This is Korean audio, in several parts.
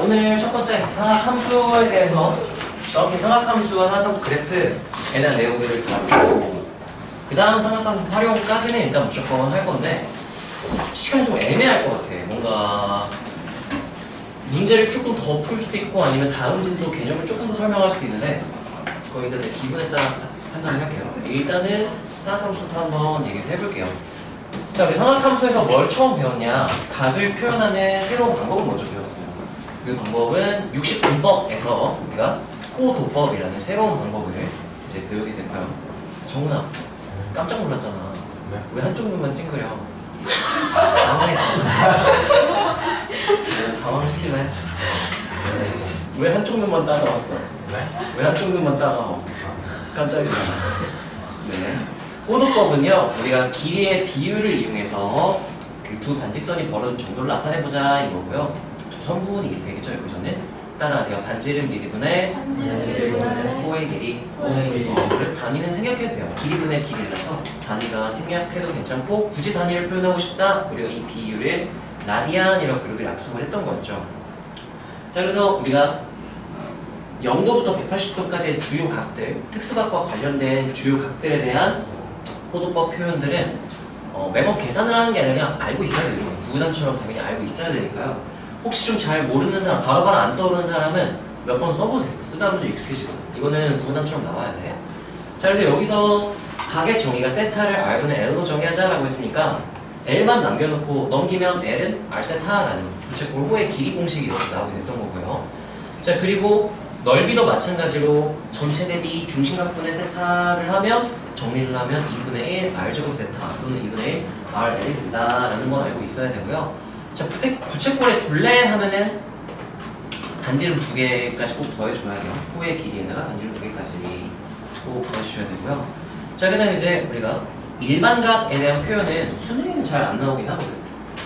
오늘 첫 번째 삼각함수에 대해서 이렇게 삼각함수와 삼각함수 그래프에 대한 내용들을 다루고 그 다음 삼각함수 활용까지는 일단 무조건 할 건데 시간이 좀 애매할 것 같아. 뭔가 문제를 조금 더 풀 수도 있고 아니면 다음 진도 개념을 조금 더 설명할 수도 있는데 거기다 내 기분에 따라 판단을 할게요. 일단은 삼각함수부터 한번 얘기를 해볼게요. 자, 우리 삼각함수에서 뭘 처음 배웠냐? 각을 표현하는 새로운 방법을 먼저 배웠어요. 그 방법은 60분법에서 우리가 호도법이라는 새로운 방법을 이제 배우게 됐고요. 정훈아, 깜짝 놀랐잖아. 네? 왜 한쪽 눈만 찡그려? 당황했다. 당황시킬래? 왜 한쪽 눈만 따가웠어? 네? 왜 한쪽 눈만 따가워? 깜짝이야. 네. 호도법은요, 우리가 길이의 비율을 이용해서 그 두 반직선이 벌어진 정도를 나타내보자 이거고요. 두 선분이 되겠죠, 여기서는. 따라하세요. 반지름 길이분의 호의 길이. 그래서 단위는 생략해도 돼요. 길이분의 길이라서 단위가 생략해도 괜찮고 굳이 단위를 표현하고 싶다. 우리가 이 비율을 라디안이라고 부르기로 약속을 했던 거였죠. 자, 그래서 우리가 0도부터 180도까지의 주요 각들, 특수각과 관련된 주요 각들에 대한 호도법 표현들은 매번 계산을 하는 게 아니라 그냥 알고 있어야 돼요. 구구단처럼 당연히 알고 있어야 되니까요. 혹시 좀 잘 모르는 사람, 바로바로 안 떠오르는 사람은 몇 번 써보세요. 쓰다 보면 익숙해지거든. 이거는 구구단처럼 나와야 돼. 자, 그래서 여기서 각의 정의가 세타를 R분의 L로 정의하자라고 했으니까 L만 남겨놓고 넘기면 L은 R 세타라는 즉 골고의 길이 공식이 이렇게 나오게 됐던 거고요. 자, 그리고 넓이도 마찬가지로 전체 대비 중심각분의 세타를 하면 정리를 하면 2분의 1 R제곱 세타 또는 2분의 1 RL이 된다라는 건 알고 있어야 되고요. 자, 부채꼴의 둘레 하면은 반지름 2개까지 꼭 더해줘야 돼요. 호의 길이에다가 반지름 2개까지 꼭 더해주셔야 되고요. 자, 그 다음에 이제 우리가 일반각에 대한 표현은 수능에는 잘 안 나오긴 하거든.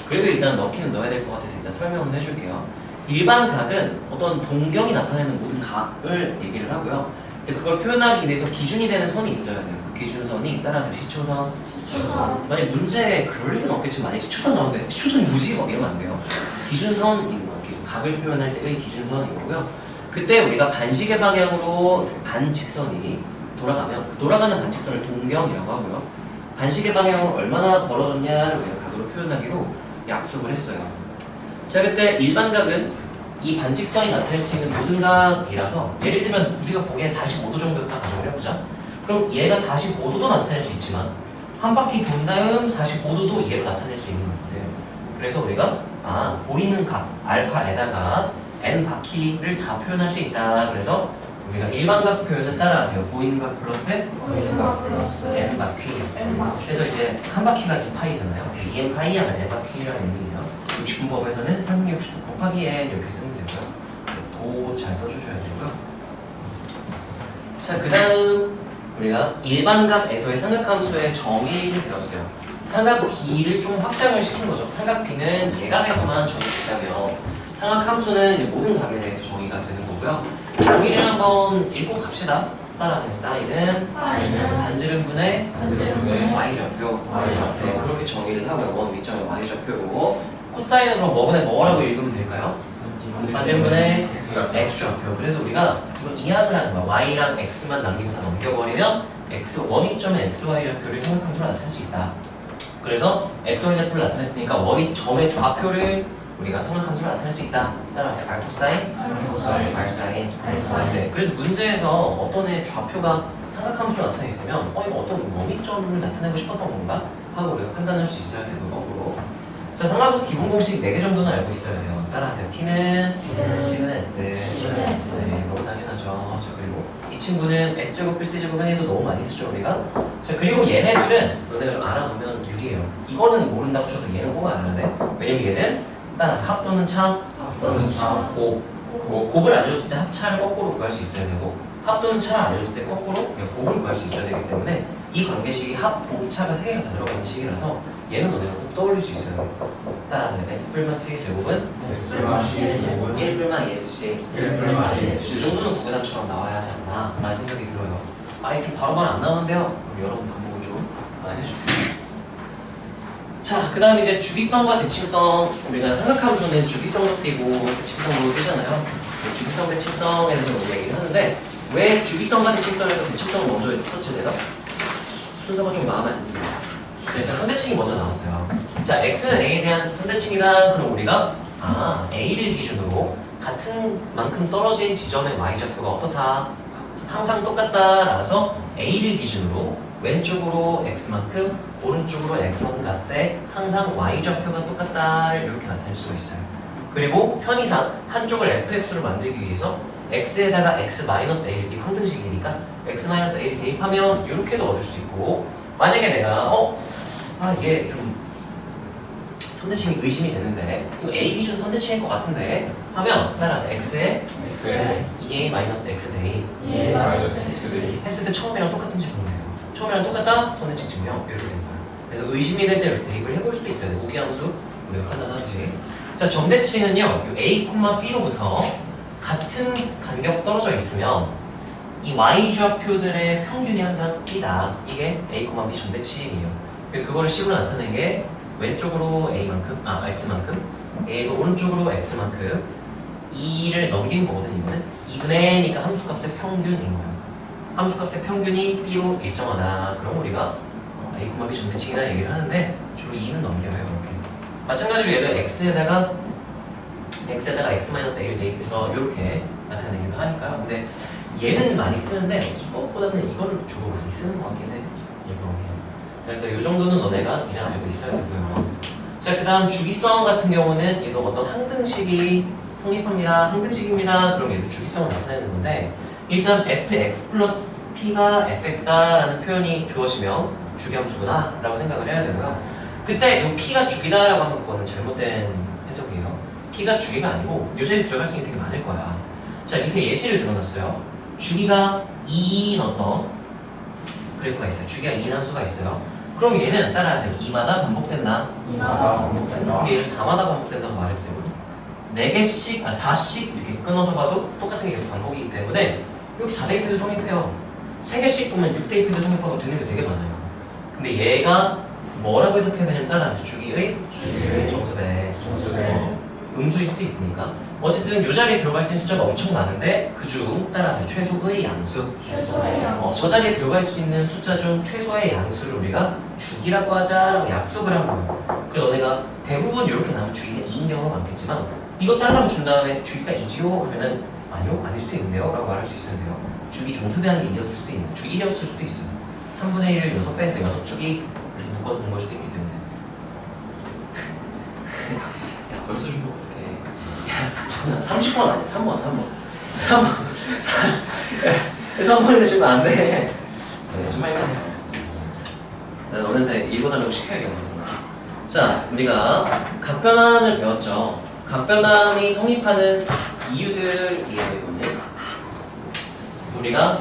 그래도 일단 넣기는 넣어야 될 것 같아서 일단 설명은 해줄게요. 일반각은 어떤 동경이 나타내는 모든 각을 얘기를 하고요. 근데 그걸 표현하기 위해서 기준이 되는 선이 있어야 돼요. 그 기준선이 따라서 시초선. 만약 문제에 그럴 일은 없겠지만 만약 시초선 나오는데 시초선이 뭐지? 막 이러면 안 돼요. 기준선인 거예요. 각을 표현할 때의 기준선이고요. 그때 우리가 반시계 방향으로 반직선이 돌아가면 그 돌아가는 반직선을 동경이라고 하고요. 반시계 방향으로 얼마나 벌어졌냐를 우리가 각으로 표현하기로 약속을 했어요. 자, 그때 일반각은 이 반직선이 나타낼 수 있는 모든 각이라서 예를 들면 우리가 보기에 45도 정도였다 가정을 해보자. 그럼 얘가 45도도 나타낼 수 있지만 한 바퀴 돈 다음 45도도 얘로 나타낼 수 있는 거거든. 그래서 우리가 보이는 각 알파에다가 n 바퀴를 다 표현할 수 있다. 그래서 우리가 일반각 표현은 따라하세요. 보이는 각 플러스 n 바퀴. 그래서 이제 한 바퀴가 2파이잖아요. 2n 파이 하면 n 바퀴라는 의미예요. 60분법에서는 360도 곱하기 n 이렇게 쓰면 되고요. 도 잘 써주셔야 되고요. 자, 그 다음 우리가 일반각에서의 삼각함수의 정의를 배웠어요. 삼각비를 좀 확장을 시킨 거죠. 삼각비는 예각에서만 정의되자면 삼각함수는 이제 모든 각에 대해서 정의가 되는 거고요. 정의를 한번 읽고 갑시다. 따라하는 사인은 반지름분의 y좌표. 네, 그렇게 정의를 하고요. 원 위점의 y좌표로 코사인은 그럼 뭐라고 읽으면 될까요? 반지름분의 x좌표. 그래서 우리가 이거 이항을 하는 거야. y랑 x만 남기고 다 넘겨버리면 원위점의 xy좌표를 삼각함수로 나타낼 수 있다. 그래서 xy좌표를 나타냈으니까 원위점의 좌표를 우리가 삼각함수로 나타낼 수 있다. 따라서 r 코사인, r사인. 네, 그래서 문제에서 어떤 애 좌표가 삼각함수로 나타내 있으면 이거 어떤 원위점을 나타내고 싶었던 건가? 하고 우리가 판단할 수 있어야 되는 거고. 자, 삼각함수 기본 공식 4개 정도는 알고 있어야 돼요. 따라하세요. t는 c는 s. 네, 너무 당연하죠. 자, 그리고 이 친구는 s제곱 플러스 c제곱은 해도 너무 많이 쓰죠, 우리가. 자, 그리고 얘네들은 너네가 좀 알아놓으면 유리해요. 이거는 모른다고 쳐도 얘는 꼭 알아야 돼. 왜냐면 얘는 따라서 합 또는 참, 곱을 알려줬을 때 합차를 거꾸로 구할 수 있어야 되고 합 또는 차를 알려줬을 때 거꾸로 곱을 구할 수 있어야 되기 때문에 이 관계식이 합, 곱, 차가 3개가 다 들어가 있는 식이라서 얘는 너네가 꼭 떠올릴 수 있어요. 따라서 S 플러스 C 제곱은 1 플러스 ESC. 이 정도는 구구단처럼 나와야 하지 않나 라는 생각이 들어요. 좀 바로바로 안 나오는데요. 그럼 여러분 반복을 좀 많이 해주세요. 자, 그 다음 이제 주기성과 대칭성. 우리가 삼각함수는 주기성도 띄고 대칭성도 띄잖아요. 주기성, 대칭성에 대해서 우리가 얘기를 하는데, 왜 주기성과 대칭성에서 대칭성을 먼저 썼지 내가? 순서가 좀 마음에 안 들어요. 자, 일단 선대칭이 먼저 나왔어요. 자, x는 a에 대한 선대칭이다. 그럼 우리가 a를 기준으로 같은 만큼 떨어진 지점의 y좌표가 어떻다? 항상 똑같다. 라서 a를 기준으로 왼쪽으로 x만큼 오른쪽으로 x만큼 갔을 때 항상 y좌표가 똑같다를 이렇게 나타낼 수가 있어요. 그리고 편의상 한쪽을 fx로 만들기 위해서 x에다가 x-a를 띄고 항등식이니까 x-a를 대입하면 이렇게도 얻을 수 있고, 만약에 내가 이게 좀 선대칭이 의심이 되는데 이거 a 기준 선대칭일 것 같은데 하면 따라서 x에 2a-x 대입 했을 때 처음이랑 똑같은지 보면 돼요. 처음이랑 똑같다? 선대칭 증명 이렇게 되는 거예요. 그래서 의심이 될 때 이렇게 대입을 해볼 수도 있어요. 우기함수 우리가 판단하지. 자, 점대칭은요 a, b로부터 같은 간격 떨어져 있으면 이 y좌표들의 평균이 항상 b다. 이게 a, b 점대칭이에요. 그거를 식으로 나타낸 게 왼쪽으로 x만큼, a가 오른쪽으로 x만큼 2를 넘긴 거거든. 이거는 2분의 n이니까 함수값의 평균인 거예요. 함수값의 평균이 b로 일정하다. 그럼 우리가 a, b 점대칭이라 얘기를 하는데 주로 2는 넘겨요. 이렇게. 마찬가지로 얘도 x에다가 x-a를 대입해서 이렇게 나타내기도 하니까요. 근데 얘는 많이 쓰는데 이것보다는 이거를 주로 많이 쓰는 것 같긴 해. 이거. 그래서 이 정도는 너네가 그냥 알고 있어야 되고요. 자, 그 다음 주기성 같은 경우는 얘도 어떤 항등식이 성립합니다. 항등식입니다. 그럼 얘도 주기성을 나타내는 건데, 일단 fx 플러스 p가 fx다라는 표현이 주어지면 주기함수구나 라고 생각을 해야 되고요. 그때 이 p가 주기다 라고 하면 그거는 잘못된 해석이에요. p가 주기가 아니고 요제에 들어갈 수 있는 게 되게 많을 거야. 자, 밑에 예시를 들어놨어요. 주기가 2인 어떤 그래프가 있어요. 주기가 2인 함수가 있어요. 그럼 얘는 따라하세요. 2마다 반복된다. 2마다 반복된다. 근데 얘를 4마다 반복된다고 말했기 때문에 4개씩, 4씩 이렇게 끊어서 봐도 똑같은 게 계속 반복이기 때문에 여기 4대입해도 성립해요. 3개씩 보면 6대입해도 성립하고 되는 게 되게 많아요. 근데 얘가 뭐라고 해석해야 되냐면 따라서 주기의 정수배. 음수일 수도 있으니까. 어쨌든 이 자리에 들어갈 수 있는 숫자가 엄청 많은데 그중 따라서 최소의 양수. 저 자리에 들어갈 수 있는 숫자 중 최소의 양수를 우리가 주기라고 하자라고 약속을 한 거예요. 그래서 너네가 대부분 이렇게 나오면 주기가 2인 경우가 많겠지만 이거 달라고 준 다음에 주기가 2지요? 하면은 아니요? 아닐 수도 있는데요? 라고 말할 수 있는데요. 주기 종수배하는 게 2였을 수도 있는 주 1이었을 수도 있어요. 3분의 1을 6배에서 6주기 이렇게 묶어놓은 걸 수도 있기 때문에. 야, 벌써 좀 어떡해. 야, 저는 30번 아니야. 3번. 3번인데 주면 안 돼. 네, 좀 빨리 가세요. 너네한테 읽어달라고 시켜야겠네. 자, 우리가 각변환을 배웠죠. 각변환이 성립하는 이유들이에요, 이거는. 우리가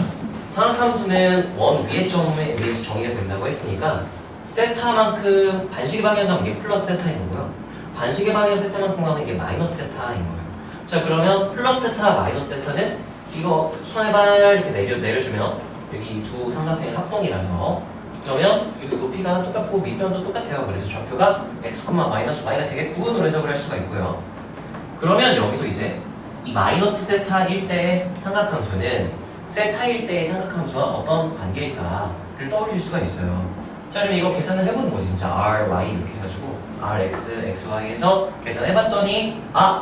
삼각함수는 원 위의 점에 의해서 정의가 된다고 했으니까 세타만큼 반식의 방향가면 이게 플러스 세타인 거고요. 반식의 방향 세타만큼 가면 이게 마이너스 세타인 거예요. 자, 그러면 플러스 세타, 마이너스 세타는 이거 손해발 이렇게 내려주면 여기 두 삼각형의 합동이라서 그러면 이 높이가 똑같고 밑변도 똑같아요. 그래서 좌표가 x, 마이너스 y가 되겠군으로 해석을 할 수가 있고요. 그러면 여기서 이제 이 마이너스 세타일 때의 삼각함수는 세타일 때의 삼각함수와 어떤 관계일까를 떠올릴 수가 있어요. 자, 그럼 이거 계산을 해보는 거지. 진짜 r, y 이렇게 해가지고 r, x, x, y에서 계산해봤더니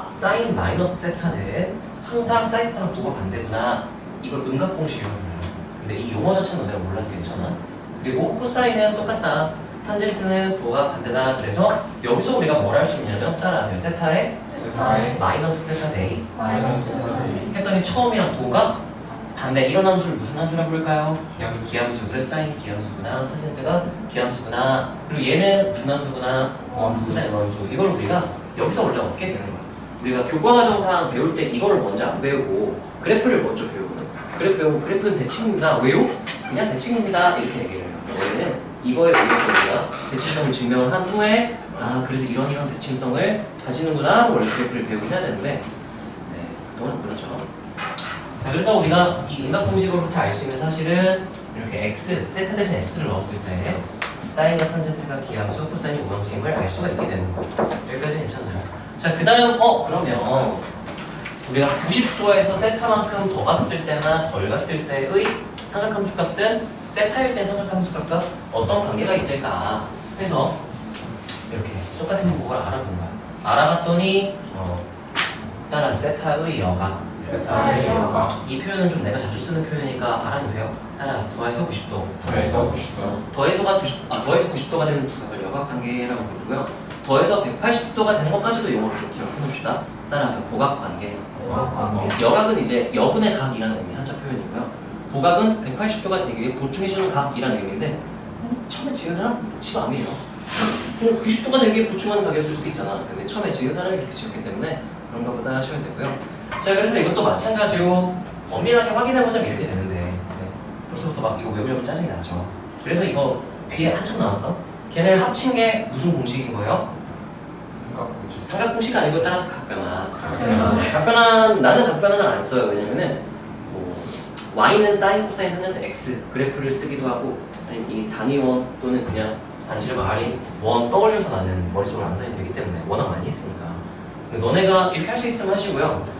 사인 마이너스 세타는 항상 사인 세타랑 부가 반대구나. 이걸 음각공식이라고 불러요. 근데 이 용어 자체는 너네가 몰라도 괜찮아. 그리고 코사인은 똑같다. 탄젠트는 부가 반대다. 그래서 여기서 우리가 뭘 할 수 있냐면 따라하세요. 세타에 마이너스 세타 데이 했더니 처음이랑 부가 반대. 이런 함수를 무슨 함수라고 부를까요? 기함수. 그래서 사인이 기함수구나. 탄젠트가 기함수구나. 그리고 얘는 무슨 함수구나? 사인 함수. 이걸 우리가 여기서 원래 얻게 되는 거야. 우리가 교과과정상 배울 때 이거를 먼저 안 배우고 그래프를 먼저 배우거든. 그래프 배우고 그래프는 대칭입니다. 왜요? 그냥 대칭입니다. 이렇게 얘기를 해요. 원래는 이거에 의해서 우리가 대칭성을 증명을 한 후에 그래서 이런 대칭성을 가지는구나 원래 그래프를 배우긴 해야 되는데 네, 그동안 그렇죠. 자, 그래서 우리가 이 음각 공식으로부터 알 수 있는 사실은 이렇게 x, 세타 대신 x를 넣었을 때 사인과 탄젠트가 기함수, 코사인이 우함수임을 알 수가 있게 되는 거예요. 여기까지 괜찮나요? 자, 그 다음 그러면 우리가 90도에서 세타만큼 더 갔을 때나 덜 갔을 때의 삼각함수 값은 세타일 때 삼각함수 값과 어떤 관계가 있을까 해서 이렇게 똑같은 부분을 알아본 거야. 알아봤더니 따라 세타의 여각. 이 표현은 좀 내가 자주 쓰는 표현이니까 알아보세요. 따라서 더해서 90도. 더해서 90도가 되는 두 각을 여각관계라고 부르고요. 더해서 180도가 되는 것까지도 용어로 좀 기억해 놓읍시다. 따라서 보각관계. 여각은 이제 여분의 각이라는 의미 한자 표현이고요. 보각은 180도가 되기 위해 보충해주는 각이라는 의미인데 처음에 지은 사람 치가 암이에요. 90도가 되기 위해 보충하는 각이었을 수도 있잖아. 근데 처음에 지은 사람이 이렇게 지었기 때문에 그런가 보다 하시면 되고요. 자, 그래서 이것도 마찬가지로 엄밀하게 확인해보자면 이렇게 되는데 벌써부터 막 이거 외우려면 짜증이 나죠. 그래서 이거 뒤에 한참 나왔어. 걔네를 합친 게 무슨 공식인 거예요? 삼각공식 아니고 따라서 각변환. 각변환, 나는 각변환을 안 써요. 왜냐면은 y는 사인, 코사인, 탄젠트 x 그래프를 쓰기도 하고 아니면 이 단위원 또는 그냥 단지름 r이 원 떠올려서 나는 머릿속으로 암산이 되기 때문에 워낙 많이 했으니까. 근데 너네가 이렇게 할 수 있으면 하시고요.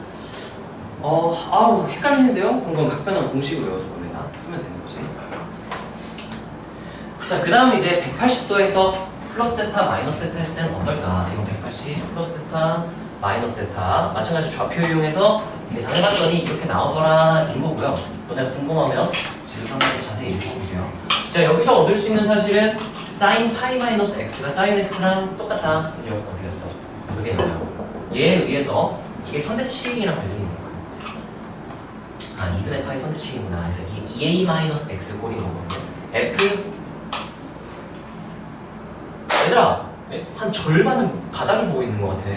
헷갈리는데요? 그런 건 각변환 공식으로 외워서 너네가 쓰면 되는 거지. 자, 그 다음 이제 180도에서 플러스 세타, 마이너스 세타 했을 때는 어떨까? 이건 180 플러스 세타, 마이너스 세타. 마찬가지로 좌표 이용해서 계산해봤더니 이렇게 나오더라 이런 거고요. 너네가 궁금하면 지금 한 가지 자세히 읽어보세요. 자, 여기서 얻을 수 있는 사실은 사인 파이 마이너스 x가 사인 x랑 똑같다. 이게 어떻게 됐어? 그게 나와요. 얘에 의해서 이게 선대칭이랑 관련이 있는 거예요. 2분의 파이 선대칭이구나. 그래서 이게 2a 마이너스 x 꼴인 거거든요. f 얘들아, 한 절반은 바닥을 보고 있는 것 같아.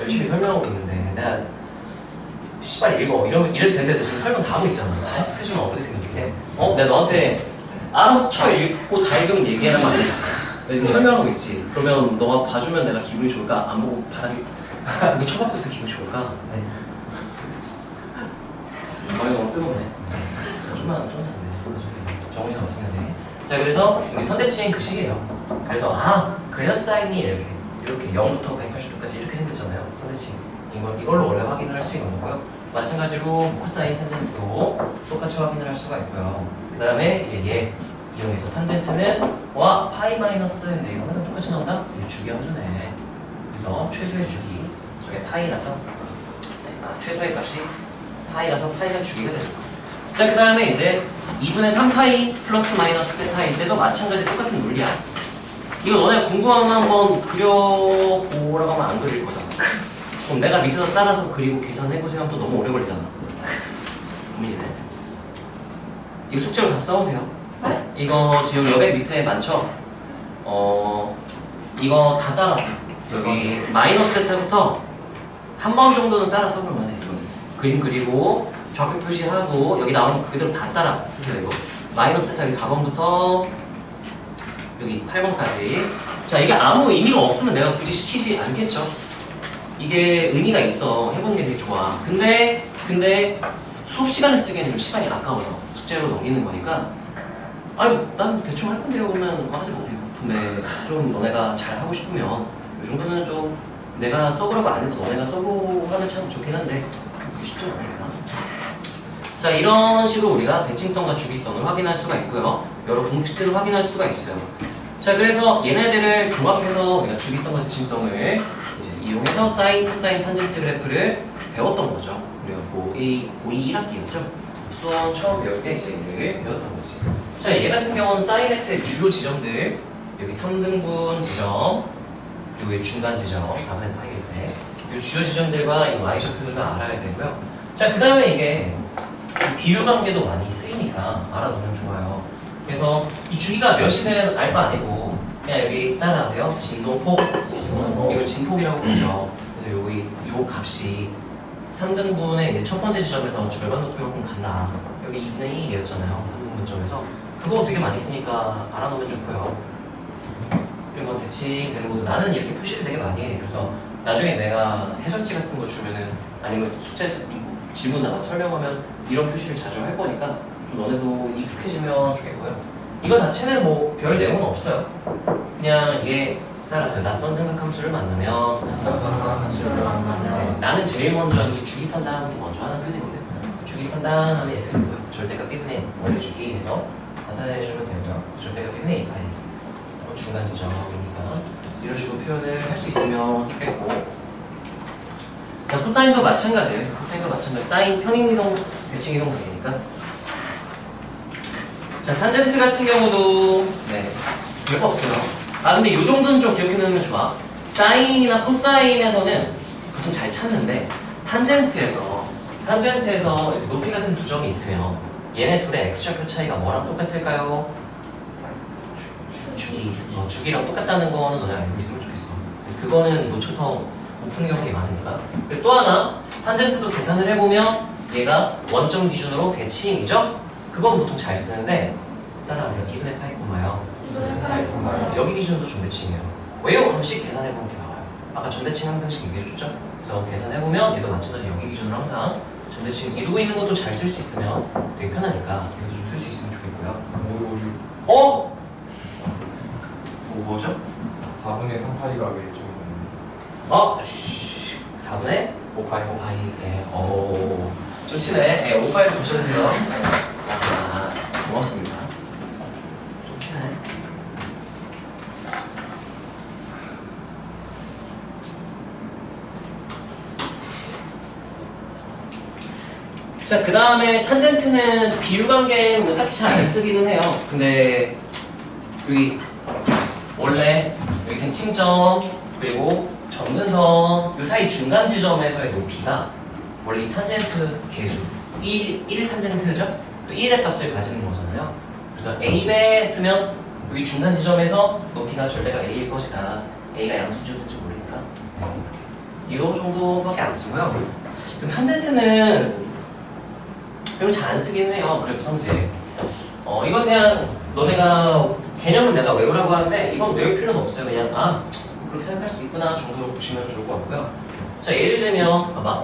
열심히 설명하고 있는데 내가 씨발 읽어 이래도 되는데 지금 설명 다 하고 있잖아. 세준은 어떻게 생각해? 내가 너한테 알아서 쳐 읽고 다 읽으면 얘기하는 거 아니지? 내가 지금 설명하고 있지. 그러면 너가 봐주면 내가 기분이 좋을까? 안 보고 바닥에 여기 쳐박고 있어 기분이 좋을까? 네. 머리 너무 뜨겁네. 좀만 안 돼. 정훈이가 어떻게 하세요? 자, 그래서 여기 선대칭 그 식이에요. 그래서 그래서 사인이 이렇게 0부터 180도까지 이렇게 생겼잖아요. 선대칭. 이걸로 원래 확인을 할 수 있는 거고요. 마찬가지로 코사인 탄젠트도 똑같이 확인을 할 수가 있고요. 그 다음에 이제 얘 이용해서 탄젠트는 파이 마이너스인데 이거 항상 똑같이 나온다? 이게 주기 함수네. 그래서 최소의 주기 저게 파이라서 최소의 값이 파이라서 파이가 주기가 됩니다. 자, 그 다음에 이제 2분의 3파이 플러스 마이너스 세타일 때도 마찬가지 똑같은 논리야. 이거 너네 궁금하면 한번 그려보라고 하면 안 그릴 거잖아. 그럼 내가 밑에서 따라서 그리고 계산해보세요 하면 또 너무 오래 걸리잖아. 고민이네. 이거 숙제로 다 써오세요. 이거 지금 여백 밑에 많죠? 이거 다 따랐어. 여기 마이너스 세타부터 한 번 정도는 따라 써볼만 해. 그림 그리고 좌표 표시하고 여기 나오는 거 그대로 다 따라 쓰세요. 이거 마이너스 세타 여기 4번부터 여기 8번까지. 자, 이게 아무 의미가 없으면 내가 굳이 시키지 않겠죠. 이게 의미가 있어. 해보는 게 되게 좋아. 근데 수업 시간에 쓰기에는 좀 시간이 아까워서 숙제로 넘기는 거니까 난 대충 할 건데요. 그러면 하지 마세요. 근데 좀 너네가 잘 하고 싶으면 이 정도는 좀 내가 써보라고 안 해도 너네가 써보고 하면 참 좋긴 한데 그게 쉽지 않으니까. 자, 이런 식으로 우리가 대칭성과 주기성을 확인할 수가 있고요. 여러 공식들을 확인할 수가 있어요. 자, 그래서 얘네들을 종합해서 우리가 주기성과 대칭성을 이제 이용해서 사인, 코사인, 탄젠트 그래프를 배웠던 거죠. 우리가 고2 1학기였죠. 수원 처음 배울 때 이제 얘를 배웠던 거지. 자, 얘 같은 경우는 사인 x의 주요 지점들 여기 3등분 지점 그리고 이 중간 지점 4분의 파이겠네. 이 주요 지점들과 이 y 좌표들도 알아야 되고요. 자, 그 다음에 이게 비율 관계도 많이 쓰이니까 알아두면 좋아요. 그래서 이 주기가 몇이든 알 거 아니고 그냥 여기 따라하세요. 진동폭 이걸 진폭이라고 부르죠. 그래서 여기 요 값이 3등분의 이제 첫 번째 지점에서 절반 높이만큼 간다. 여기 2분의 1이었잖아요. 3등분점에서 그거 되게 많이 쓰니까 알아놓으면 좋고요. 그리고 대칭 되는 것도 나는 이렇게 표시를 되게 많이 해. 그래서 나중에 내가 해설지 같은 거 주면은 아니면 숙제에서 질문 나가서 설명하면 이런 표시를 자주 할 거니까 좀 너네도 익숙해지면 좋겠고요. 이거 자체는 뭐 별 내용은 없어요. 그냥 이게 따라서 낯선 삼각함수를 만나면 네, 나는 제일 먼저 이 주기 판단부터 먼저 하는 편이거든. 주기 판단하면 이렇게 되고요. 절대값 B분의 원래 주기 해서 나타내주면 되고요. 절대값 B분의 2파이 중간 지점이니까 이런 식으로 표현을 할 수 있으면 좋겠고, 자 코사인도 마찬가지예요. 코사인도 마찬가지. 사인 평행이동 대칭이동 되니까. 자 탄젠트 같은 경우도 네 별거 없어요. 아 근데 이 정도는 좀 기억해 놓으면 좋아. 사인이나 코사인에서는 보통 잘 찾는데 탄젠트에서 이렇게 높이 같은 두 점이 있으면 얘네 둘의 x좌표 차이가 뭐랑 똑같을까요? 주기랑 똑같다는 거는 너네 알고 있으면 좋겠어. 그래서 그거는 놓쳐서 못 푸는 경우가 많으니까. 그리고 또 하나 탄젠트도 계산을 해보면 얘가 원점 기준으로 대칭이죠? 그건 보통 잘 쓰는데 따라하세요. 2분의 파이 콤마요. 여기 기준도 존대칭이에요. 왜요? 그럼 씩 계산해보면 이렇게 나와요. 아까 존대칭 항등식 얘기해줬죠? 그래서 계산해보면 얘도 마찬가지 여기 기준으로 항상 존대칭 이루고 있는 것도 잘 쓸 수 있으면 되게 편하니까 이것도 좀 쓸 수 있으면 좋겠고요. 어? 뭐죠? 4분의 3파이가 왜 좀... 4분의 5파이. 5파이. 예, 좀 치네. 예, 5파이 붙여주세요. 아, 고맙습니다. 좀 치네. 자, 그 다음에 탄젠트는 비율관계는 뭐 딱히 잘 안 쓰기는 해요. 근데 여기 원래 여기 대칭점 그리고 점근선 이 사이 중간 지점에서의 높이가 원래 이 탄젠트 계수 1 탄젠트죠? 그 1의 값을 가지는 거잖아요. 그래서 A배 쓰면 여기 중간 지점에서 높이가 절대가 A일 것이다. A가 양수인지 무슨지 모르니까 이 정도밖에 안 쓰고요. 그 탄젠트는 별로 잘 안 쓰기는 해요. 그래프 성질. 이건 그냥 너네가 개념은 내가 외우라고 하는데 이건 외울 필요는 없어요. 그냥 그렇게 생각할 수 있구나 정도로 보시면 좋을 것 같고요. 자 예를 들면 봐봐.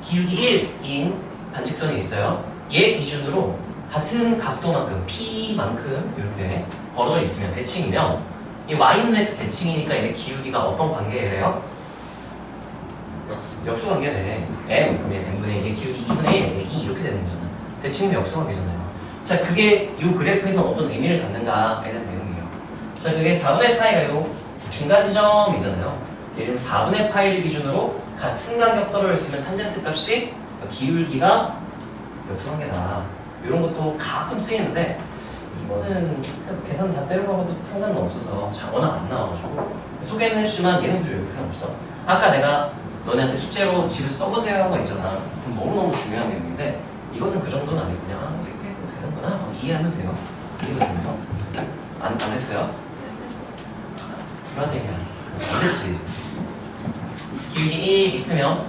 기울기 1인 반직선이 있어요. 얘 기준으로 같은 각도만큼 P만큼 이렇게 벌어져 있으면 대칭이면 이 Y는 X 대칭이니까 얘네 기울기가 어떤 관계래요? 역수 관계네. M 그러면 M분의 1의 기울기 2분의 1, 2 이렇게 되는 거잖아. 대칭이면 역수 관계잖아요. 자 그게 이 그래프에서 어떤 의미를 갖는가에 대한 내용이에요. 자 그게 4분의 파이가 요 중간 지점이잖아요. 예를 들면 4분의 파이를 기준으로 같은 간격도를 쓰면 탄젠트 값이 기울기가 역수관계다. 이런 것도 가끔 쓰이는데 이거는 계산 다 때려박아도 상관은 없어서 워낙 안 나와가지고 소개는 해주지만 얘는 굳이 필요 없어. 아까 내가 너네한테 숙제로 집에 써보세요 하고 있잖아. 그럼 너무너무 중요한 내용인데 이거는 그 정도는 아니고 그냥 이렇게 해도 되는구나 이해하면 돼요. 이해가 안 했어요? 불화쟁이야. 안 됐지. 기울기 1 있으면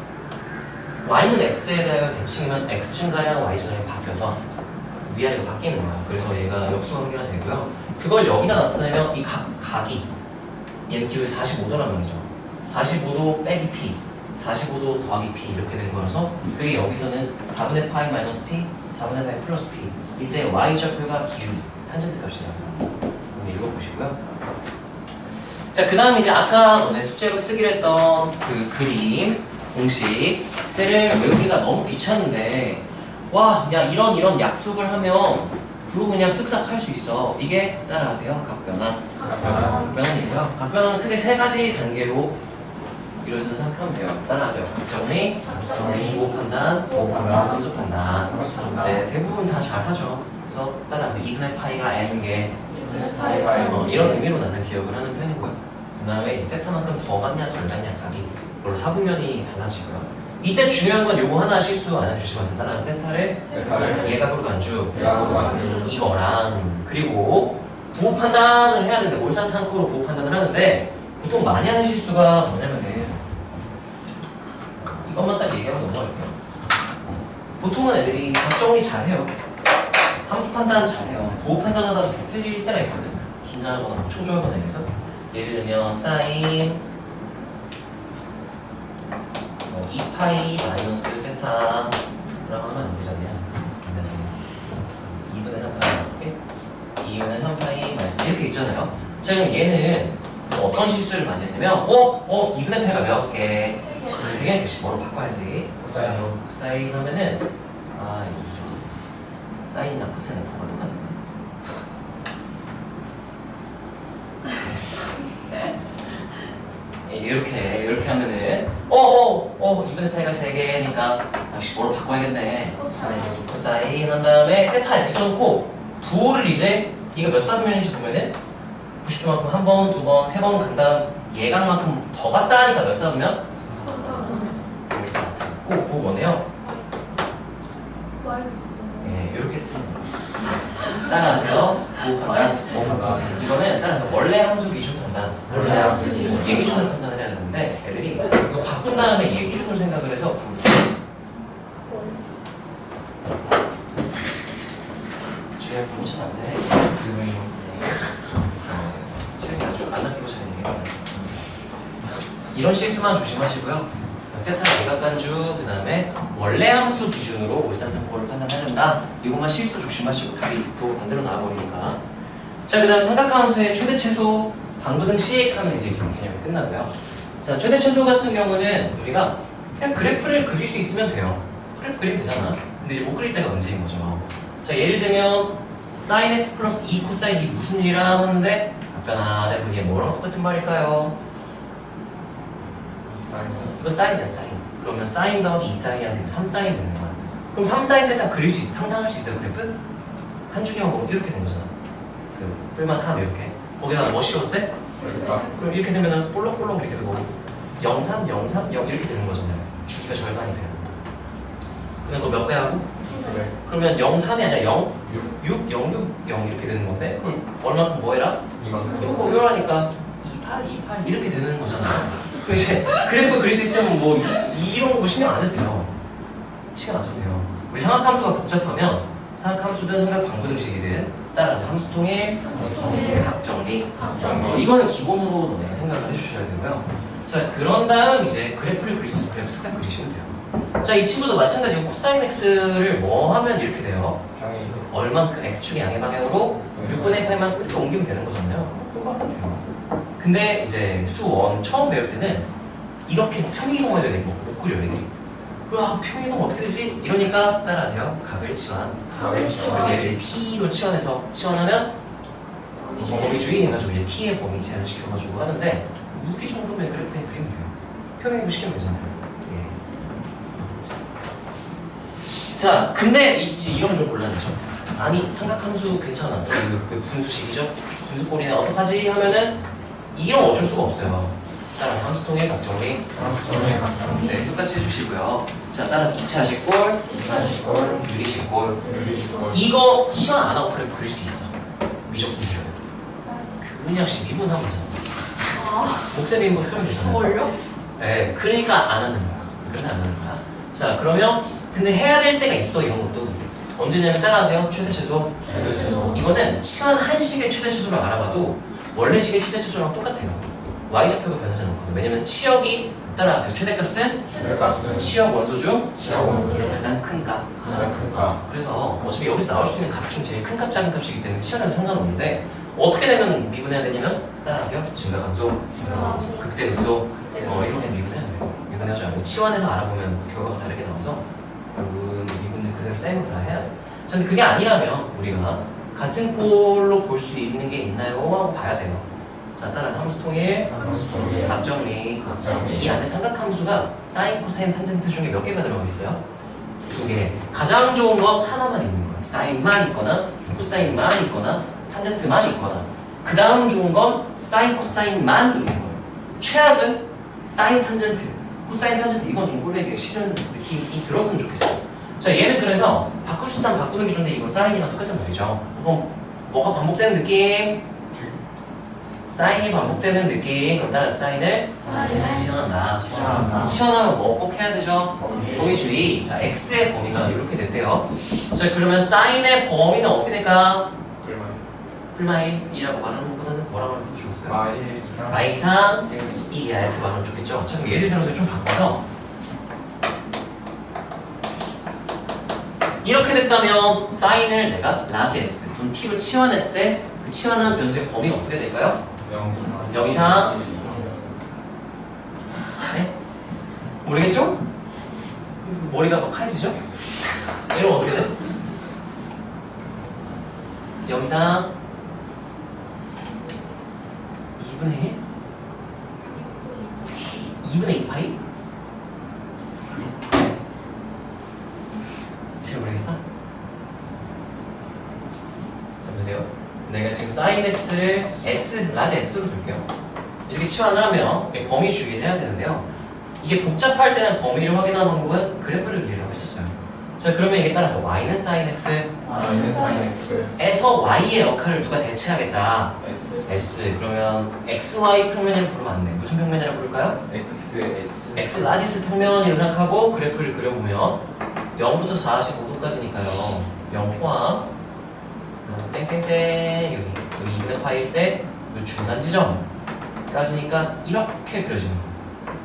y는 x에 대하여 대칭이면 x증가량 y증가량이 바뀌어서 위아래가 바뀌는 거야. 그래서 얘가 역수관계가 되고요. 그걸 여기다 나타내면 이 각이 얘는 기울기 45도란 말이죠. 45도 빼기 p 45도 더하기 p 이렇게 된 거라서 그게 여기서는 4분의 파이 마이너스 p 4분의 파이 플러스 p 이때 y좌표가 기울기 탄젠트 값이다. 한번 읽어보시고요. 자, 그 다음 이제 아까 너네 숙제로 쓰기로 했던 그 그림, 공식들을 외우기가 너무 귀찮은데 와, 야 이런 약속을 하면 그거 그냥 쓱싹 할 수 있어. 이게 따라하세요. 각변환이고요. 각변환은 크게 세 가지 단계로 이루어진다 생각하면 돼요. 따라하세요. 각정리, 보호 판단, 함수 판단. 네, 대부분 다 잘하죠. 그래서 따라하세요. 2분의 파이가 n개 이런 의미로 나는 기억을 하는 편이고요. 그 다음에 이 세타만큼 더 많냐 덜 많냐 각이 그걸로 사분면이 달라지고요. 이때 중요한 건 요거 하나 실수 안 해주시면 따라 세타를 예각으로 간주 이거랑 그리고 부호 판단을 해야 되는데 몰산탄코로 부호 판단을 하는데 보통 많이 하는 실수가 뭐냐면은 이것만 딱 얘기하면 넘어갈게요. 보통은 애들이 각정리 잘해요. 함수 판단 잘해요. 부호 판단하다가 틀릴 때가 있거든. 긴장하거나 초조하거나 해서 예를 들면 사인 2파이 마이너스 세타라고 하면 안 되잖아요. 2분의 3파이 2는 3파이 마이너스 이렇게 있잖아요. 자, 그럼 얘는 어떤 실수를 많이 했냐면 2분의 8가 몇 개? 3개씩 뭐로 바꿔야지? 코사인으로. 코사인 하면은 이런 사인이나 코사인은 뭐가 똑같네. 이렇게 하면은 2분의 8가 3개니까 다시 뭐로 바꿔야겠네. 코사인 한 다음에 세타 이렇게 써놓고 부호를 이제 이거 몇 사분면인지 보면은 90도만큼 한 번, 두 번, 세 번 간 다음 예각만큼 더 갔다 하니까 몇 사분면? 여기서 나타났고 부호 뭐네요? 예, 이렇게 쓰면 따라하세요. 부호 판단. 이거는 따라서 원래 함수 기준 판단. 원래 함수 기준. 얘 기준을 판단을 해야 되는데 애들이 이거 바꾼 다음에 얘 기준을 생각을 해서 주의할 부분이 잘 안 돼. 죄송해요. 책이 아주 안 낚이고 잘 얘기해요. 이런 실수만 조심하시고요. 세타 대각간주 그 다음에 원래 함수 기준으로 월산탄고를 판단해야 된다. 이것만 실수 조심하시고 답이 또 반대로 나와버리니까. 자, 그 다음에 삼각함수의 최대 최소 방부등식 하면 이제 이런 개념이 끝나고요. 자, 최대 최소 같은 경우는 우리가 그냥 그래프를 그릴 수 있으면 돼요. 그래프 그리면 되잖아. 근데 이제 못 그릴 때가 문제인 거죠. 자, 예를 들면 sin x 플러스 2 코사인 2 무슨 일이라 하는데 간단하게 그게 뭐랑 똑같은 말일까요? 이거 사인이야, 사인. 그러면 사인 더하기 2사인이라서 3사인 되는 거야. 그럼 3사인 세타 그릴 수 있어? 상상할 수 있어요, 그래프? 한 줄기만 보면 이렇게 된 거잖아. 그 뿔만 3 이렇게. 거기다가 뭐 씌웠대? 그럼 이렇게 되면은 볼록볼록 이렇게 되고 0, 3, 0, 3, 0 이렇게 되는 거잖아요. 주기가 절반이 돼요. 그럼 너 몇 배 하고? 그러면 0, 3이 아니라 0, 6, 0, 6, 0 이렇게 되는 건데 그럼 얼마큼 뭐 해라? 이만큼. 이거 공유하니까 2, 8, 2, 8 이렇게 되는 거잖아요. 그 이제 그래프 그릴 수 있으면 뭐 이런 거 신경 안 해도 돼요. 시간 안 써도 돼요. 우리 삼각함수가 복잡하면 삼각함수든 삼각방부등식이든 따라서 함수통일, 각정리, 이거는 기본으로 너네가 생각을 해주셔야 되고요. 자, 그런 다음 이제 그래프를 그릴 수 있으면 그래프 쓱싹 그리시면 돼요. 자, 이 친구도 마찬가지로 코사인 x를 뭐 하면 이렇게 돼요? 얼만큼 x축의 양의 방향으로 6분의 8만 이렇게 옮기면 되는 거잖아요. 그거 하면 돼요. 근데 이제 수1 처음 배울 때는 이렇게 평행이동해야 되는 거 못 그려 애들이. 와, 평행이동 어떻게 되지? 이러니까 따라하세요. 각을 치환. 그래서 얘를 P로 치환하면 범위 주의해가지고 얘 T의 범위 제한시켜가지고 하는데 우리 정도면 그래프는 그리면 돼요. 평행이동 시키면 되잖아요. 예. 자, 근데 이제 이런 좀 곤란하죠. 아니, 삼각함수 괜찮아. 그 분수식이죠? 분수꼴이네 어떡하지? 하면은 이건 어쩔 수가 없어요. 따라서 함수통일 각정리. 네, 똑같이 해주시고요. 자, 따라서 2차 하실골, 유리식골. 이거 시간 안 하고 그래프 그릴 수 있어. 미적분식은. 그냥 미분하고 있잖아. 목세 미분 쓰면 되잖아. 걸려? 네, 그러니까 안 하는 거야. 그래서 안 하는 거야. 자, 그러면 근데 해야 될 때가 있어, 이런 것도. 언제냐면 따라하세요. 최대 최소. 이거는 시간 한식의 최대 최소를 알아봐도 원래 식의 최대 최소랑 똑같아요. y좌표가 변하지 않거든요. 왜냐면 치역이 따라하세요. 최대값은 치역 원소 중 가장 큰 값. 그래서 어차피 여기서 나올 수 있는 값 중 제일 큰 값, 작은 값이기 때문에 치역에는 상관없는데 어떻게 되면 미분해야 되냐면 따라하세요. 증가함수, 극대극소 이렇게 미분해야 돼요. 미분하지 않고 치환해서 알아보면 결과가 다르게 나와서 결국은 미분은 그대로 쌤으로 다 해야 돼요. 근데 그게 아니라면 우리가 같은 꼴로 볼 수 있는 게 있나요? 하고 봐야 돼요. 자, 따라서 함수통일, 각정리. 이 안에 삼각함수가 사인, 코사인, 탄젠트 중에 몇 개가 들어가 있어요? 2개. 가장 좋은 건 하나만 있는 거예요. 사인만 있거나 코사인만 있거나 탄젠트만 있거나. 그 다음 좋은 건 사인, 코사인만 있는 거예요. 최악은 사인, 탄젠트, 코사인, 탄젠트. 이건 좀 꼴보기 싫은 느낌이 들었으면 좋겠어요. 자, 얘는 그래서 바꿀 수 있다면 바꾸는 게 좋은데 이거 사인이랑 똑같단 말이죠. 그럼 뭐가 반복되는 느낌? 사인이 반복되는 느낌. 그럼 따라서 사인을 치환한다. 치환하면 뭐 꼭 해야 되죠? 범위 주의. 자, x의 범위가 이렇게 됐대요. 자, 그러면 사인의 범위는 어떻게 될까? 풀마일이라고 말하는 것보다는 뭐라고 하는 것도 좋았을까요? 마일 이상 1이야 이렇게 말하면 좋겠죠? 자, 그럼 예를 들어서 좀 바꿔서 이렇게 됐다면 사인을 내가 라지 S 또는 t로 치환했을 때 그 치환하는 변수의 범위가 어떻게 될까요? 0 이상. 네? 모르겠죠? 머리가 막 하얘지죠? 이러면 어떻게 돼? 0 이상 2분의 1? 2분의 2파이? 잘 모르겠어? 자 보세요. 내가 지금 sin x를 s, 라지 s로 둘게요. 이렇게 치환을 하면 범위 주기를 해야 되는데요. 이게 복잡할 때는 범위를 확인하는 방법은 그래프를 그리라고 했었어요. 자 그러면 이게 따라서 y는 sin x 에서 y의 역할을 누가 대체하겠다. S. 그러면 xy 평면이라고 부르면 안 돼. 무슨 평면이라고 부를까요? x 라지스 평면이라고 생각하고 그래프를 그려보면 0부터 45도까지니까요 0 포함 땡땡땡 여기 2분의 파일 때 중간 지점까지니까 이렇게 그려지는 거예요.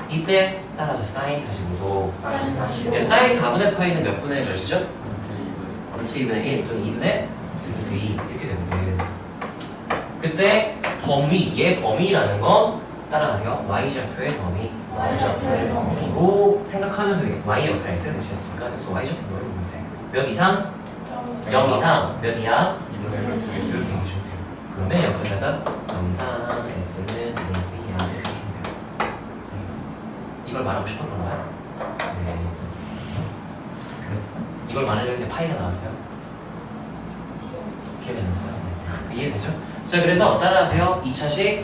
이때 따라서 사인 45도. 사인 4분의 파이는 몇 분의 몇이죠? 2분의 1 또는 2분의 2 이렇게 되면 돼요. 그때 범위, 얘 범위라는 건 따라가세요. y좌표의 범위로 생각하면서 y의 역할을 x가 대신했으니까 여기서 y좌표 넣으면 돼. 몇 이상? 0 이상 몇 이하? 이렇게 해주면 돼요. 그러면 여기다가 0 이상 s는 2분의 이하 이렇게 해주면 돼요. 이걸 말하고 싶었던 거야? 네. 이걸 말하려는데 파이가 나왔어요. 기억이 안 났어요? 네. 이해되죠? 자 그래서 따라하세요. 2차식,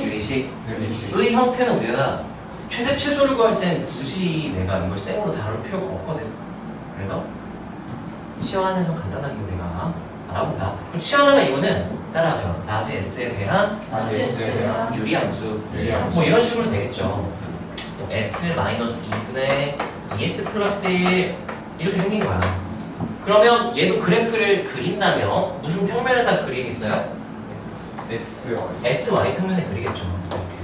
유리식의 형태는 우리가 최대 최소를 구할 땐 굳이 내가 이걸 쌩으로 다룰 필요가 없거든. 그래서 치환해서 간단하게 우리가 알아본다. 그럼 치환하면 이거는 따라하세요. 라지 S에 대한 유리함수 뭐 이런 식으로 되겠죠. S-2분의 2S 플러스 1 이렇게 생긴 거야. 그러면 얘도 그래프를 그린다면 무슨 평면에다 그리겠어요? SY 평면에 그리겠죠. 이렇게.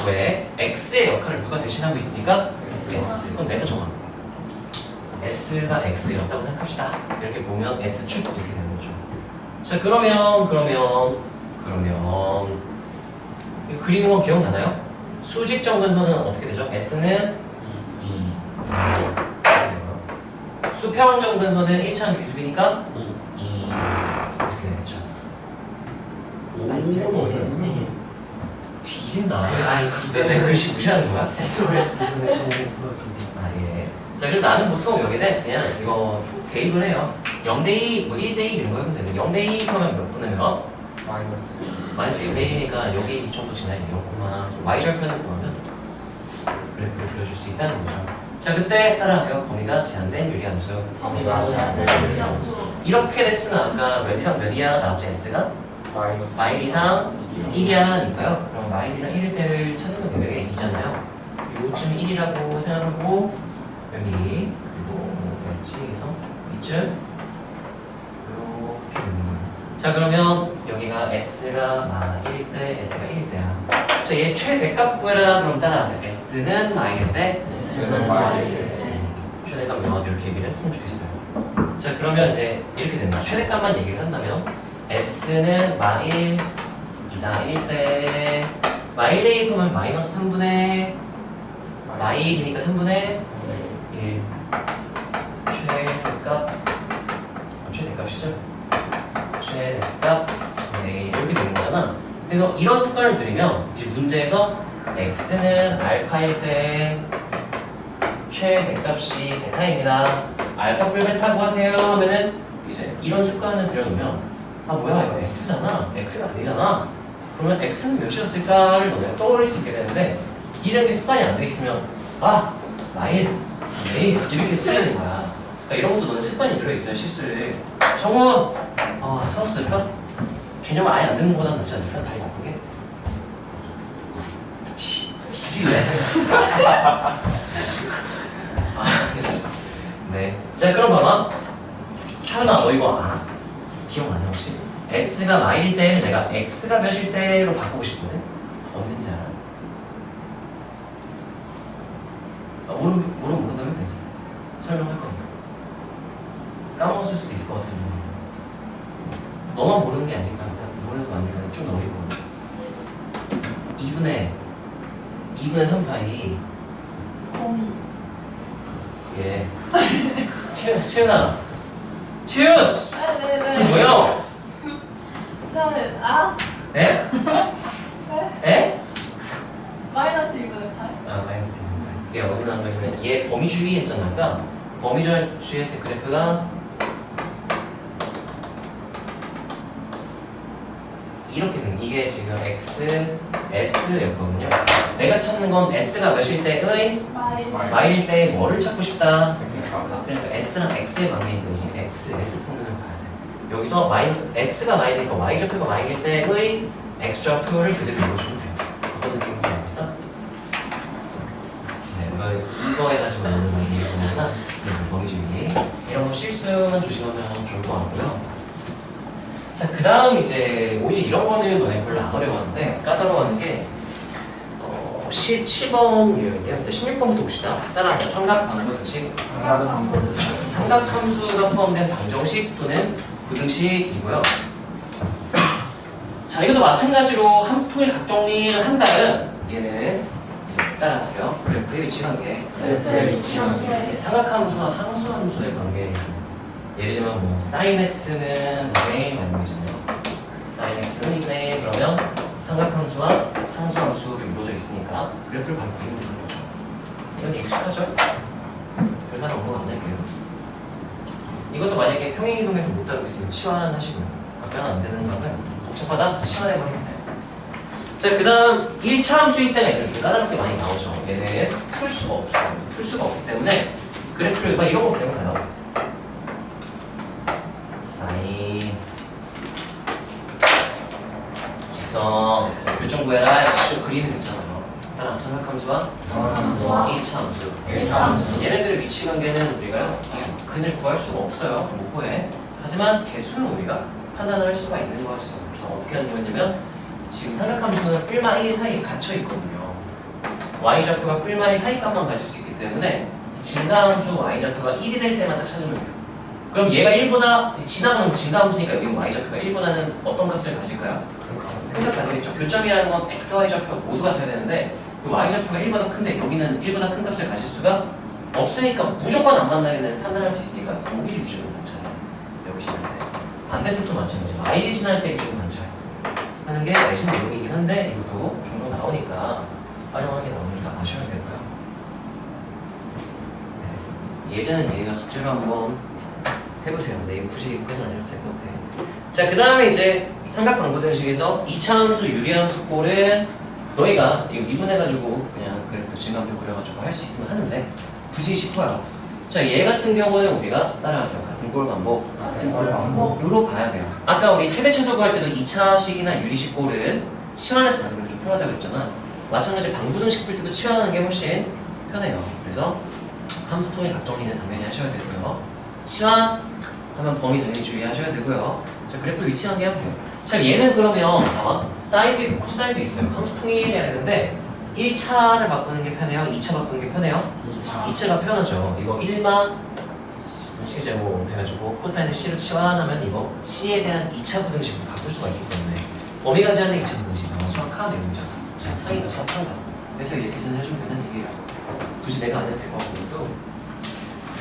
왜? X의 역할을 누가 대신하고 있으니까 S. 그건 내가 정한 거야. S가 X였다고 생각합시다. 이렇게 보면 S축 이렇게 되는 거죠. 자 그러면 이거 그리는 거 기억나나요? 수직 정근선은 어떻게 되죠? S는 2 수평 정근선은 1차원 비수비니까 2 이렇게 되겠죠. 오 뒤진다. 내 글씨 무시하는 거야? 아 예. 자 그래서 나는 보통 여기에 그냥 이거 대입을 해요. 0대2, 뭐 1대2 이런 거 하면 되는데 0대2 하면 몇 분의 몇? 마이너스 1대2니까 여기 이 정도 지나야 돼요. y절편을 구하면 그래프를 그려줄 수 있다는 거죠. 자 그때 따라하세요. 범위가 제한된 유리함수. 이렇게 됐으면 아까 몇 이상 몇 이하가 나왔죠? S가? 마일 이상 1이하니까요. 그럼 마일이랑 1일 때를 찾으면 되게 2잖아요. 요쯤 1이라고 생각하고 여기 그리고 그렇지 해서 이쯤 이렇게 되는 거예요. 자 그러면 여기가 S가 마일일 때 S가 1일 때야. 자 얘 최대값 구해라. 그럼 따라하세요. S는 마일일 때 최대값 명확히 이렇게 얘기를 했으면 좋겠어요. 자 그러면 이제 이렇게 된다. 최대값만 얘기를 한다면 S는 마일 2다 1대 마일 대입하면 마이너스 3분의 마일이니까 3분의 1 최대값이죠. 최대값 이렇게 되는 거잖아. 그래서 이런 습관을 들이면 이제 문제에서 x는 알파일 때 최대값이 베타입니다. 알파 풀 베타 구하세요 하면은 이제 이런 습관을 들여놓으면 아 뭐야 이거 s잖아. x가 아니잖아. 그러면 x는 몇이었을까를 너네가 떠올릴 수 있게 되는데 이런 게 습관이 안 돼 있으면 아 마일 이렇게 쓰려는 거야. 그러니까 이런 것도 너네 습관이 들어있어요. 실수를 정원 찾았을까? 개념 아예 안 듣는 것보다 낫지 않을까? 다리 나쁘게? 뒤질래? 네. 자 그럼 봐봐. 하은아 너 이거 알아? 기억나냐 혹시? S가 마일일 때는 내가 X가 몇일 때로 바꾸고 싶거든? 언제인지 알아? 모른다면 괜찮아. 설명할 거니까. 까먹었을 수도 있을 것 같은데. 너만 모르는 게 아닐까? 모르는 거 아니면 쭉 넘기고. 2분의 3파이. 범위. 예. 치은아. 치은! 네네네. 뭐야? 그다음에 에? 네? 에? 마이너스 2분의 8. 아, 마이너스 2분의 8. 이게 어디서 나온 거냐면 얘 범위주의 했잖아. 아까 범위주의 할 때 그래프가 이렇게 된 이게 지금 x, s였거든요. 내가 찾는 건 s가 몇일 때의 y일 때의 뭐를 찾고 싶다. 그러니까 s랑 x의 관계니까 이제 s 평균을 봐야 돼. 여기서 마이너스 s가 y니까 y 좌표가 y일 때의 x 좌표를 그대로 읽어주면 돼요. 어떤 느낌인지 알겠어? 네, 이거에 가지고 나오는 얘기구나. 범위주의 이런 거 실수만 조심하면 좋을 것 같고요. 자, 그 다음 이제 오히려 이런 거는 너네 별로 안 어려웠는데 까다로운 게 17번 유형인데요. 16번부터 봅시다. 따라하자. 삼각방정식. 삼각함수가 포함된 방정식 또는 부등식이고요. 자, 이것도 마찬가지로 함수 통일 각정리를 한다면 얘는 이제 따라하세요. 그래프의 위치관계. 그래프의 위치관계. 삼각함수와 상수함수의 관계. 예를 들면 뭐 sin x는 2의 말이잖아요. sin x는 2의 그러면 삼각함수와 상수함수로 이루어져 있으니까 그래프를 바로 그리면 되는 거죠. 이건 익숙하죠? 별다른 업무 안 할게요. 이것도 만약에 평행이동에서 못 다루고 있으면 치환하시고요. 답변 안 되는 것은 복잡하다? 치환해버리면 돼요. 자, 그 다음 1차 함수일 때가 이제 좀 까다롭게 많이 나오죠. 얘는 풀 수가 없어요. 풀 수가 없기 때문에 그래프를 막 이런 거 그려봐요. 사인 직선 교정 구해라 쭉 그리는 거 있잖아요. 따라 삼각함수와 1차 함수. 얘네들의 위치 관계는 우리가요 이 근을 구할 수가 없어요. 못 구해. 하지만 개수는 우리가 판단을 할 수가 있는 거였어요. 그래서 어떻게 하는 거냐면 지금 삼각함수는 1마 1 사이에 갇혀 있거든요. y좌표가 1마 1 사이 값만 가질 수 있기 때문에 증가함수 y좌표가 1이 될 때만 딱 찾으면 돼요. 그럼 얘가 1보다 지나가는 증가함수니까 여기는 y좌표가 1보다는 어떤 값을 가질까요? 큰 값 가지겠죠. 교점이라는 건 x, y좌표가 모두가 돼야 되는데 그 y좌표가 1보다 큰데 여기는 1보다 큰 값을 가질 수가 없으니까 무조건 안 만나게 되는 판단할 수 있으니까 여기 기준으로 관찰해요. 여기 지날 때 반대쪽도 마찬가지죠. y 지날 때 기준 관찰 하는 게 내신 내용이긴 한데 이것도 종종 나오니까 활용하는 게 나오니까 아셔야 되고요. 네. 예전엔 얘가 숙제로 한번 해보세요. 근데 이거 굳이 여기까지 안 해도 될 것 같아요. 자, 그 다음에 이제 삼각방부등식에서 2차 함수, 유리함수 꼴은 너희가 이거 미분해가지고 그냥 그래프 증감표 그려가지고 할 수 있으면 하는데 굳이 싶어요. 자, 얘 같은 경우는 우리가 따라가세요. 같은 꼴 반복. 요로 봐야 돼요. 아까 우리 최대 최소 구할 때도 2차식이나 유리식 꼴은 치환해서 다루는 게 좀 편하다고 그랬잖아. 마찬가지로 방부등식 풀 때도 치환하는 게 훨씬 편해요. 그래서 함수 통일 각정리는 당연히 하셔야 되고요. 치환하면 범위 당연히 주의하셔야 되고요. 자, 그래프 위치관계 하면 돼요. 자, 얘는 그러면 사인도 있고 코사인도 있어요. 함수 통일해야 되는데 1차를 바꾸는 게 편해요? 2차 바꾸는 게 편해요? 2차가 편하죠. 이거 1마 C제곱 해가지고 코사인을 C로 치환하면 이거 C에 대한 2차 부등식으로 바꿀 수가 있기 때문에 범위가 제한된 2차 부등식 수학하는 내용이죠. 자, 사이가 수학한다. 그래서 이렇게 계산을 해주면 되는 얘기예요. 굳이 내가 안 해도 될 것 같고.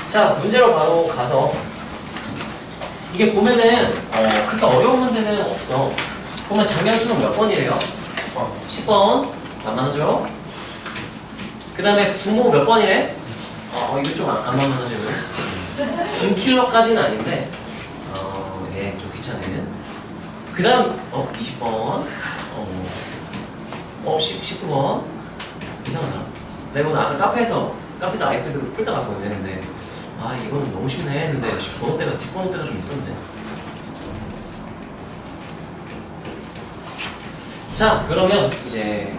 자, 문제로 바로 가서 이게 보면은 그렇게 어려운 문제는 없어. 보면 작년 수능 몇 번이래요? 10번 만만하죠? 그 다음에 부모 몇 번이래? 이거 좀 안 만만하죠? 준킬러까지는 아닌데 예, 좀 귀찮은. 그 다음 20번 19번 이상하다. 내가 오늘 아까 카페에서 아이패드로 풀다 갔거든요. 근데 이거는 너무 쉽네 했는데 뒷번호대가 좀 있었는데. 자, 그러면 이제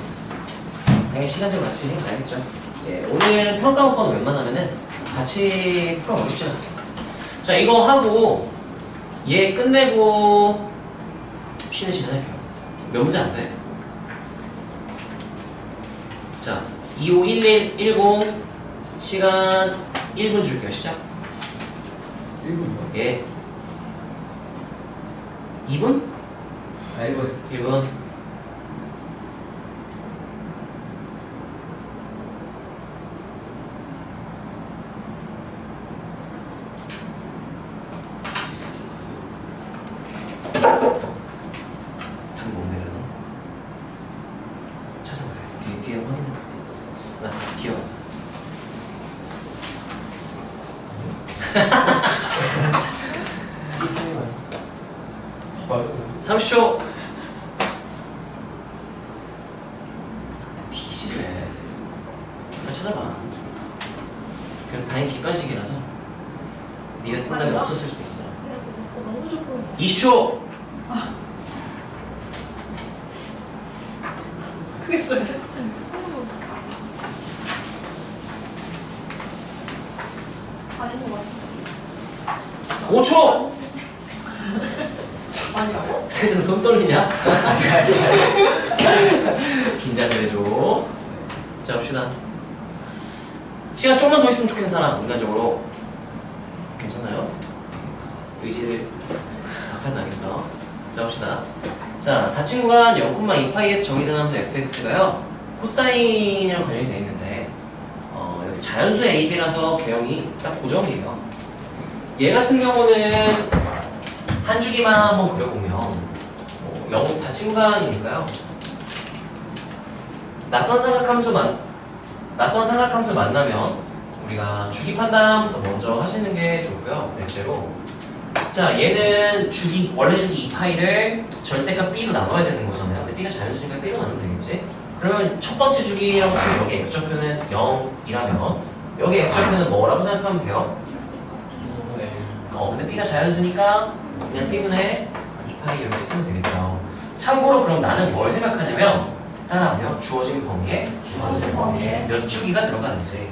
당연히 시간적 같이 가야겠죠. 예, 오늘 평가 문건은 웬만하면은 같이 풀어보십시다. 자, 이거 하고 얘 끝내고 쉬는 시간 할게요. 몇 문제 안 돼. 자, 251110 시간 1분 줄게요. 시작. 1분이요? 예. 2분? 아 1분 1분. 참 뭔데 그래서 찾아보세요. 뒤에 확인해. 나 뒤에. 맞아 30초. 뒤지래. 빨리 찾아봐. 그럼 다행히 객관식이라서 네가 쓴다면 없었을 수도 있어. 너무 좋고. 20초. 크게 써야 돼. 4인 것 같아. 5초. 아니라고? 세준 손 떨리냐? 긴장을 해줘. 자, 봅시다. 시간 조금만 더 있으면 좋겠는 사람, 인간적으로. 괜찮아요? 의지를 박탈나겠어. 자, 봅시다. 자, 닫힌 구간 0,2파이에서 정의된 함수 fx가요, 코사인이랑 관련이 되어 있는데, 여기서 자연수 ab라서 개형이 딱 고정이에요. 얘 같은 경우는 한 주기만 한번 그려보면, 영국 닫힌 구간이니까요. 낯선 삼각함수 만나면 우리가 주기 판단부터 먼저 하시는 게 좋고요. 넷째로, 자, 얘는 원래 주기 2파이를 절대값 b로 나눠야 되는 거잖아요. 근데 b가 자연수니까 b로 나누면 되겠지? 그러면 첫 번째 주기라고 치면 여기 x좌표는 0이라면 여기 x좌표는 뭐라고 생각하면 돼요? 근데 b가 자연수니까 그냥 b분의 2파이 이렇게 쓰면 되겠죠. 참고로 그럼 나는 뭘 생각하냐면, 따라하세요. 주어진 범위에 몇 주기가 들어가는지.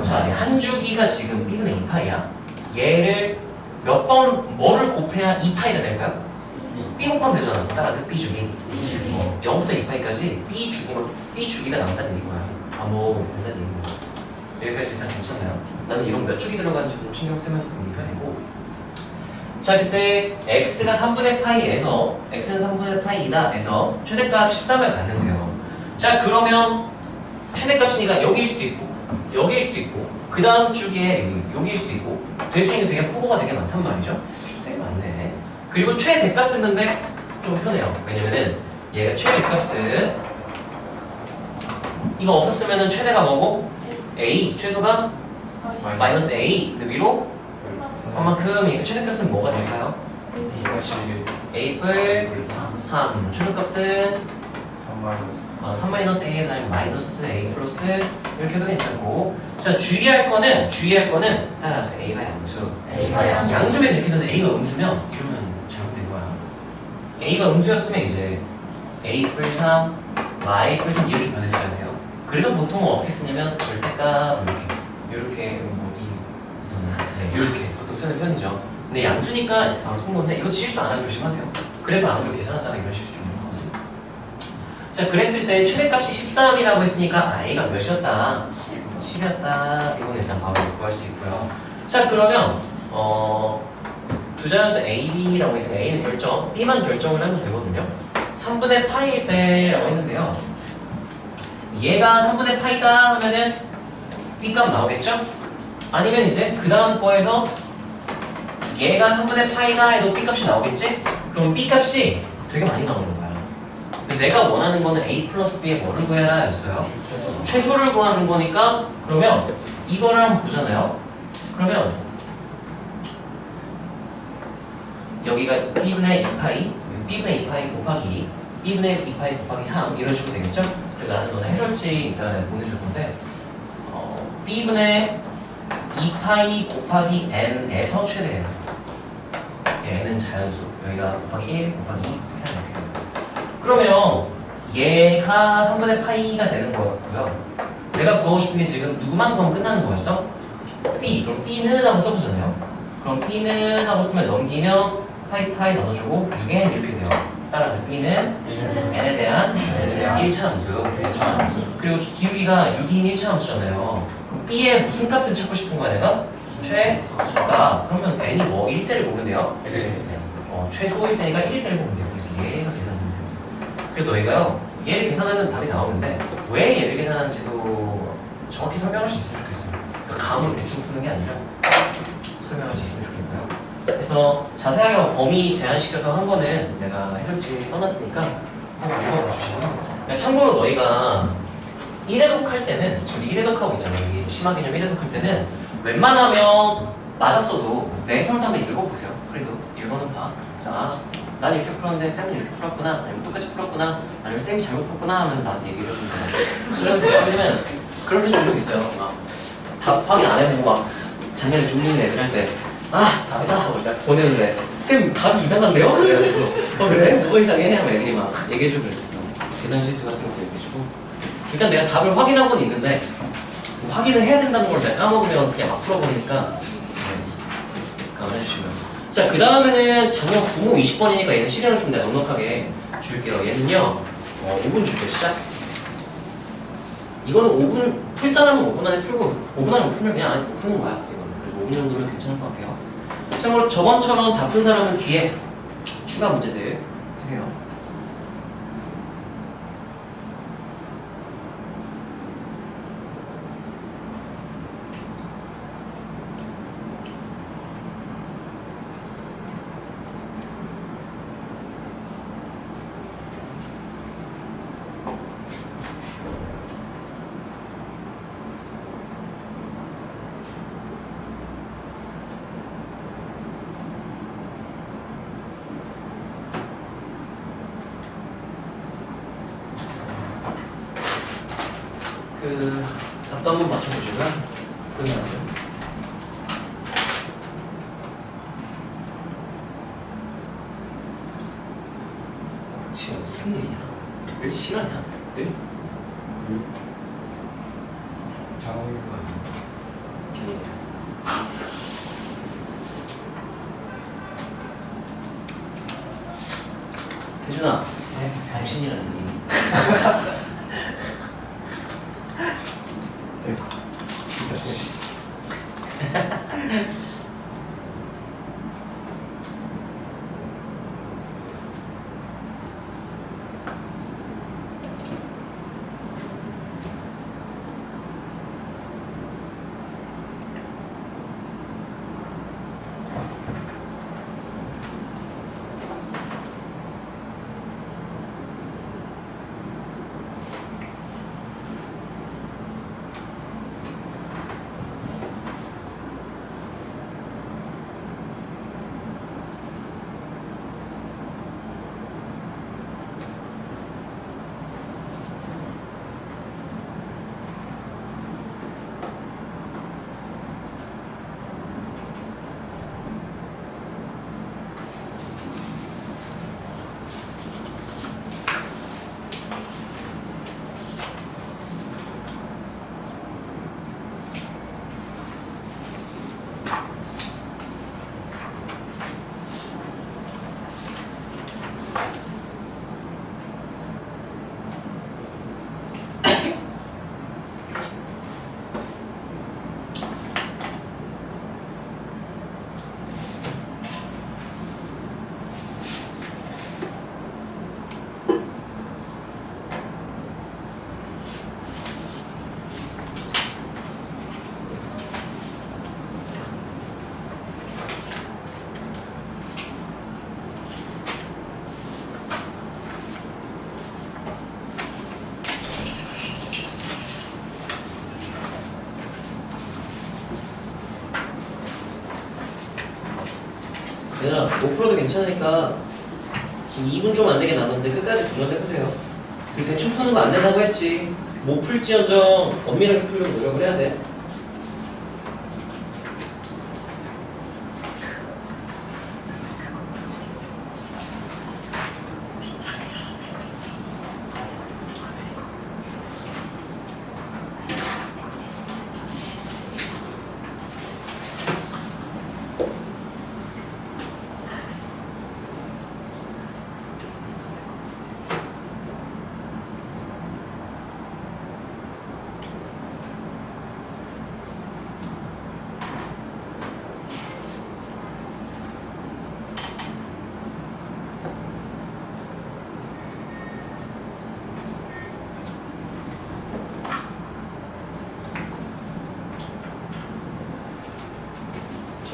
자, 한 주기가 지금 b분의 2파이야. 얘를 몇 번 뭐를 곱해야 2파이가 될까요? b 곱하면 되잖아. 따라서 b 주기. 0부터 2파이까지 b 주기가 나온다는 얘기야. 된다는 얘기야. 여기까지 일단 괜찮아요. 나는 이런 몇 주기 들어가는지 좀 신경 쓰면서 보는 편이고. 자, 그때 x가 3분의 파이에서 x는 3분의 파이이다 해서 최대값 13을 갖는데요. 자, 그러면 최대값이니까 여기일 수도 있고 여기일 수도 있고 그 다음 주기에 여기일 수도 있고 될 수 있는 되게 후보가 되게 많단 말이죠. 되게 많네. 그리고 최대값 쓰는데 좀 편해요. 왜냐면은 얘가 최대값은 이거 없었으면은 최대가 뭐고? a, 최소가 마이너스 a. 근데 위로 3만큼 최대값은 뭐가 될까요? a뿔 3. 최소값은 3 마이너스 a 그 다음에 마이너스 a 플러스 이렇게 해도 괜찮고. 자, 주의할 거는 따라서 a가 양수. 양수면 이렇게 되는데 a가 음수면 이러면 잘못된 거야. a가 음수였으면 이제 a뿔 3, y뿔 3 이렇게 변했어야 돼요. 그래서 보통은 어떻게 쓰냐면 절대값 이렇게 이렇게 보통 쓰는 편이죠. 근데 양수니까 바로 쓴 건데 이거 실수 안 하고 조심하세요. 그래프 안으로 계산하다가 이런 실수 좀 있는 거거든요. 자, 그랬을 때 최대값이 13이라고 했으니까 a가 몇이었다? 10이었다. 이건 일단 바로 구할 수 있고요. 자, 그러면 두 자연수 a, b라고 있으면 a는 결정, b만 결정을 하면 되거든요. 3분의 파이일 때라고 했는데요. 얘가 3분의 파이다 하면은 b값 나오겠죠? 아니면 이제 그 다음 거에서 얘가 3분의 파이다 해도 b값이 나오겠지? 그럼 b값이 되게 많이 나오는 거야. 근데 내가 원하는 거는 a 플러스 b의 뭐를 구해라 였어요. 최소를 구하는 거니까 그러면 이거를 한번 보잖아요. 그러면 여기가 b분의 2파이, b분의 2파이 곱하기 b분의 2파이 곱하기 3 이런 식으로 되겠죠? 그래서 나는 너네 해설지 이따 내가 보내줄 건데 b분의 2파이 곱하기 n에서 최대예요. n은 자연수. 여기가 곱하기 1 곱하기 2 계산 이렇게 돼요. 그러면 얘가 3분의 파이가 되는 거였고요. 내가 구하고 싶은 게 지금 누구만 구하면 끝나는 거였어? b. 그럼 b는 하고 써보잖아요. 그럼 b는 하고 쓰면 넘기면 파이 나눠주고 6n 이렇게 돼요. 따라서 b는 n에 대한 1차 함수. 그리고 기울기가 6인 1차 함수잖아요. 그럼 b의 무슨 값을 찾고 싶은 거야 내가? 최값. 되니까 그러면 n이 뭐 1대를 보면 돼요? 네. 최소 1일 테니까 1일 보면 돼요. 그래서 얘가 계산됩니다. 그래서 너희가요 얘를 계산하면 답이 나오는데 왜 얘를 계산하는지도 정확히 설명할 수 있으면 좋겠어요. 그러니까 감으로 대충 푸는 게 아니라 설명할 수 있으면 좋겠고요. 그래서 자세하게 범위 제한시켜서 한 거는 내가 해설지 써놨으니까 한번 읽어봐 주시고요. 참고로 너희가 1회독 할 때는 저기 1회독하고 있잖아요. 여기 심화 개념 1회독 할 때는 웬만하면 맞았어도 내 해설도 한번 읽어보세요. 그래도 읽어는 봐. 자, 난 이렇게 풀었는데 쌤은 이렇게 풀었구나, 아니면 똑같이 풀었구나, 아니면 쌤이 잘못 풀었구나 하면 나한테 얘기해 주시면 돼요. 왜냐면 그럴 때 종종 있어요. 막 답 확인 안 해보고 막 작년에 종민이 애들 할 때 답이다 하고 일단 보내는데 쌤 답이 이상한데요? 그래가지고 그래? 뭐가 이상해? 하면 애들이 막 얘기해주고 그랬어. 계산 실수 같은 것도 얘기해주고 일단 내가 답을 확인하고는 있는데 뭐 확인을 해야 된다는 걸 내가 까먹으면 그냥 막 풀어버리니까 감안해주시면. 자, 그 다음에는 작년 9모 20번이니까 얘는 시간을 좀 내가 넉넉하게 줄게요. 얘는요 5분 줄게요. 시작. 이거는 5분 풀 사람은 5분 안에 풀고 5분 안에 못 풀면 그냥 안 푸는 거야. 이거는 그래서 5분 정도면 괜찮을 것 같아요. 참고로 저번처럼 다 푼 사람은 뒤에 추가 문제들 푸세요. 답도 한번 맞춰보시고요. 끝나죠. 지금 무슨 일이야? 왜 실화냐? 네? 작업인 거 아니에요? 비밀이야. 세준아, 당신이라는 이름이 얘들아, 못 풀어도 괜찮으니까 지금 2분 좀 안 되게 남았는데 끝까지 도전해보세요. 그리고 대충 푸는 거 안 된다고 했지. 못 풀지언정 엄밀하게 풀려고 노력을 해야 돼.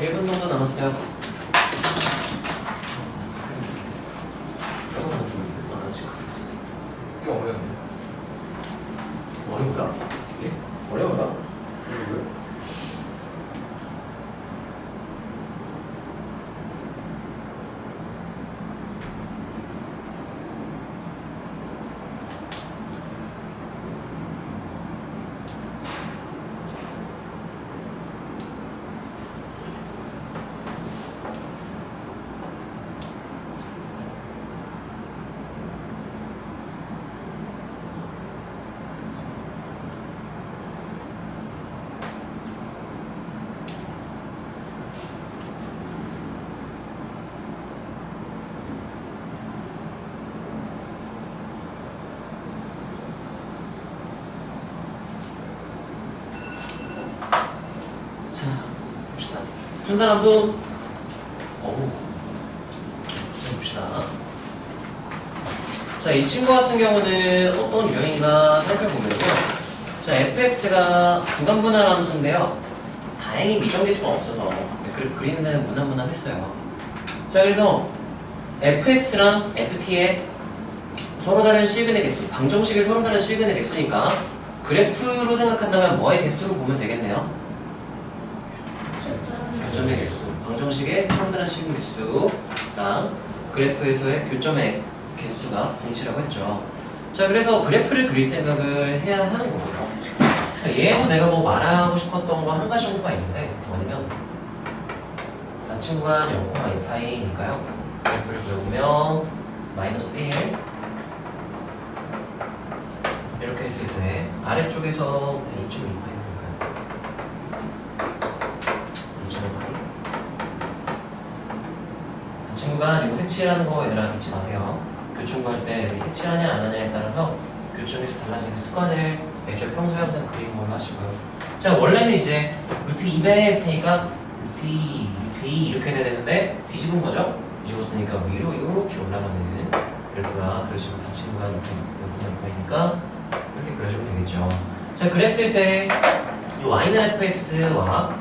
1분 정도 남았어요. 그래서 안 하실 것 같았어. 이게 어려운데. 어려울까? 예? 어려울까? 이거 자, 봅시다. 분산함수. 어우. 봅시다. 자, 이 친구 같은 경우는 어떤 유형인가 살펴보면요. 자, fx가 구간분할 함수인데요. 다행히 미정계수가 없어서 그리는 무난무난했어요. 자, 그래서 fx랑 ft의 서로 다른 실근의 개수, 방정식의 서로 다른 실근의 개수니까 그래프로 생각한다면 뭐의 개수로 보면 되겠네요. 교점의 개수, 방정식의 서로 다른 실근 개수랑 그래프에서의 교점의 개수가 동치라고 했죠. 자, 그래서 그래프를 그릴 생각을 해야 하는 거고요. 자, 얘도 내가 뭐 말하고 싶었던 거 한 가지 정도가 있는데 뭐냐면 나친구가 0,2파이니까요. 그래프를 그려보면 마이너스 1 이렇게 했을 때 아래쪽에서 2.2파이니까요. 2.5파이 친구가 이거 색칠하는 거 얘들아 잊지 마세요. 교충구할 때 색칠하냐 안 하냐에 따라서 교충에서 달라지는 습관을 애초에 평소에 항상 그리는 걸로 하시고요. 자, 원래는 이제 루트 2배 했으니까 루트 2 이렇게 돼야 되는데 뒤집은 거죠? 뒤집었으니까 위로 이렇게 올라가는 그래프가 그려지면 다 친구가 이렇게 보니까 이렇게 그려주면 되겠죠. 자, 그랬을 때 이 y는 fx와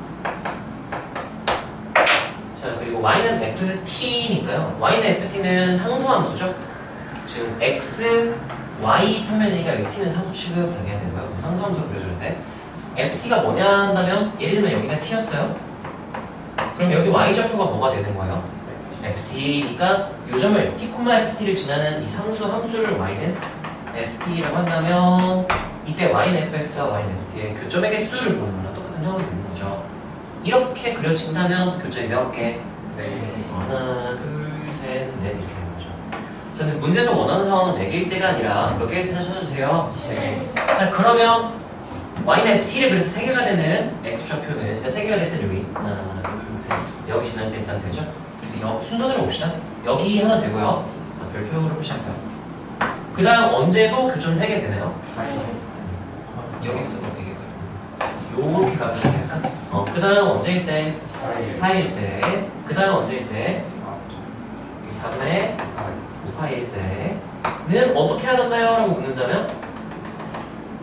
자, 그리고 y는 ft니까요. y는 ft는 상수함수죠. 지금 x, y 평면이니까 여기 t는 상수 취급하게 해야 되고요. 상수함수로 그려주는데 ft가 뭐냐 한다면 예를 들면 여기가 t였어요. 그럼 여기 y좌표가 뭐가 되는 거예요? ft니까 이 점을 t, ft를 지나는 이 상수 함수를 y는 ft라고 한다면 이때 y는 fx와 y는 ft의 교점의 개수를 보는 거랑 똑같은 상황이 되는 거죠. 이렇게 그려진다면 교점이 몇 개? 네. 하나, 둘, 셋, 넷 이렇게 되는 거죠. 저는 문제에서 원하는 상황은 4개일 때가 아니라 몇 개일 때나 찾아주세요. 네. 자, 그러면 y는 ft를 그래서 3개가 되는 x좌표는 일단 3개가 될 땐 여기 하나, 둘, 셋 여기 지날 때 일단 되죠. 그래서 순서대로 봅시다. 여기 하나 되고요. 별표로 표시할까요? 그 다음 언제도 교점 3개 되네요. 여기부터 되겠거든요. 요렇게 가면 될까? 그 다음 언제일 때? 파일 때. 그 다음 언제일 때? 3분의 5파일 때는 어떻게 하는가요? 라고 묻는다면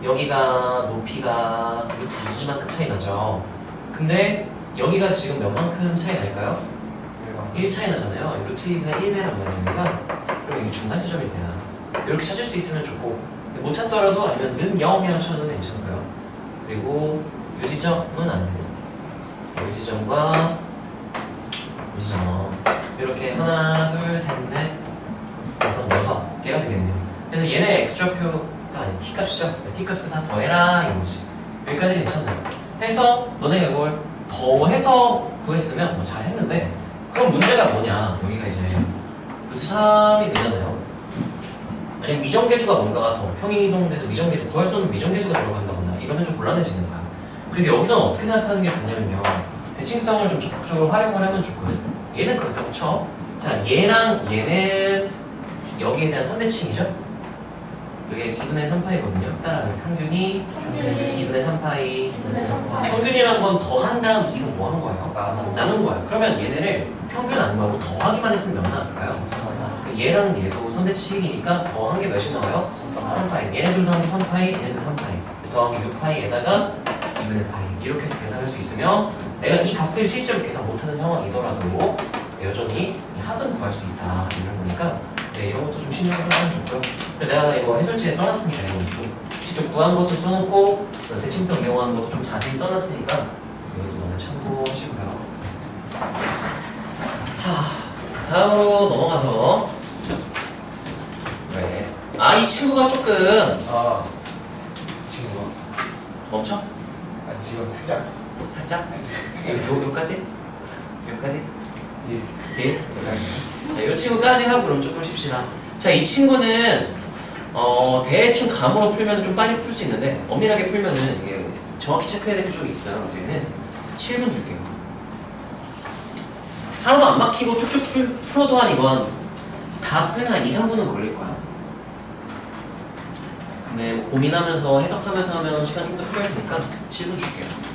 여기가 높이가 루트 2만큼 차이 나죠. 근데 여기가 지금 몇 만큼 차이 날까요? 1 차이 나잖아요. 루트 2분의 1배란 말입니다. 그럼 이게 중간 지점일 때야. 이렇게 찾을 수 있으면 좋고 못 찾더라도 아니면 는 0이라고 쳐도 괜찮고요. 그리고 이 지점은 안 되고 이 지점과 이 지점 이렇게 하나, 둘, 셋, 넷, 다섯, 6개가 되겠네요. 그래서 얘네 x좌표가 아니 t값이죠. t값을 다 더해라 이거지. 여기까지 괜찮나요? 해서 너네가 이걸 더해서 구했으면 뭐 잘했는데 그럼 문제가 뭐냐? 여기가 이제 루트 3이 되잖아요. 아니면 미정계수가 뭔가가 더 평행이동돼서 미정계수 구할 수 없는 미정계수가 들어간다거나 이러면 좀 곤란해지는 거야. 그래서 여기서는 어떻게 생각하는 게 좋냐면요. 대칭성을 좀 적극적으로 활용을 하면 좋거든. 얘는 그렇다고 쳐. 자, 얘랑 얘는 여기에 대한 선대칭이죠. 이게 2분의 3파이거든요. 따라하면 평균이 2분의 3파이. 평균이라는 건 더한 다음 2로 뭐 하는 거예요? 나눈 거예요. 그러면 얘네를 평균 안 구하고 더하기만 했으면 몇 나왔을까요? 얘랑 얘도 선대칭이니까 더한 게 몇이 나와요? 3파이. 얘네들도 한 3파이, 얘네도 3파이. 더한 게 6파이에다가 2분의 파이. 이렇게 해서 계산할 수 있으면 내가 이 값을 실제로 계산 못하는 상황이더라도 여전히 이 합은 구할 수 있다 이런 거니까 네, 이런 것도 좀 신경 써주면 좋고요. 내가 이거 해설지에 써놨으니까 이런 것도 직접 구한 것도 써놓고 대칭성 이용하는 것도 좀 자세히 써놨으니까 이것도 오늘 참고하시고요. 자, 다음으로 넘어가서 네. 아, 이 친구가 조금 아, 친구가. 멈춰? 아, 지금 살짝. 살짝? 살짝. 여기까지? 여기까지? 예. 예? 네, 이 친구까지 하고 그럼 조금 쉽시다. 자, 이 친구는 대충 감으로 풀면 좀 빨리 풀 수 있는데 엄밀하게 풀면은 이게 정확히 체크해야 될 표적이 있어요. 이제는 7분 줄게요. 하나도 안 막히고 쭉쭉 풀어도 한 이건 다 쓰면 한 2, 3분은 걸릴 거야. 근데 뭐 고민하면서 해석하면서 하면 시간 좀 더 필요할 테니까 7분 줄게요.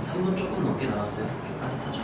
한 분 조금 넘게 나왔어요. 빠듯하죠.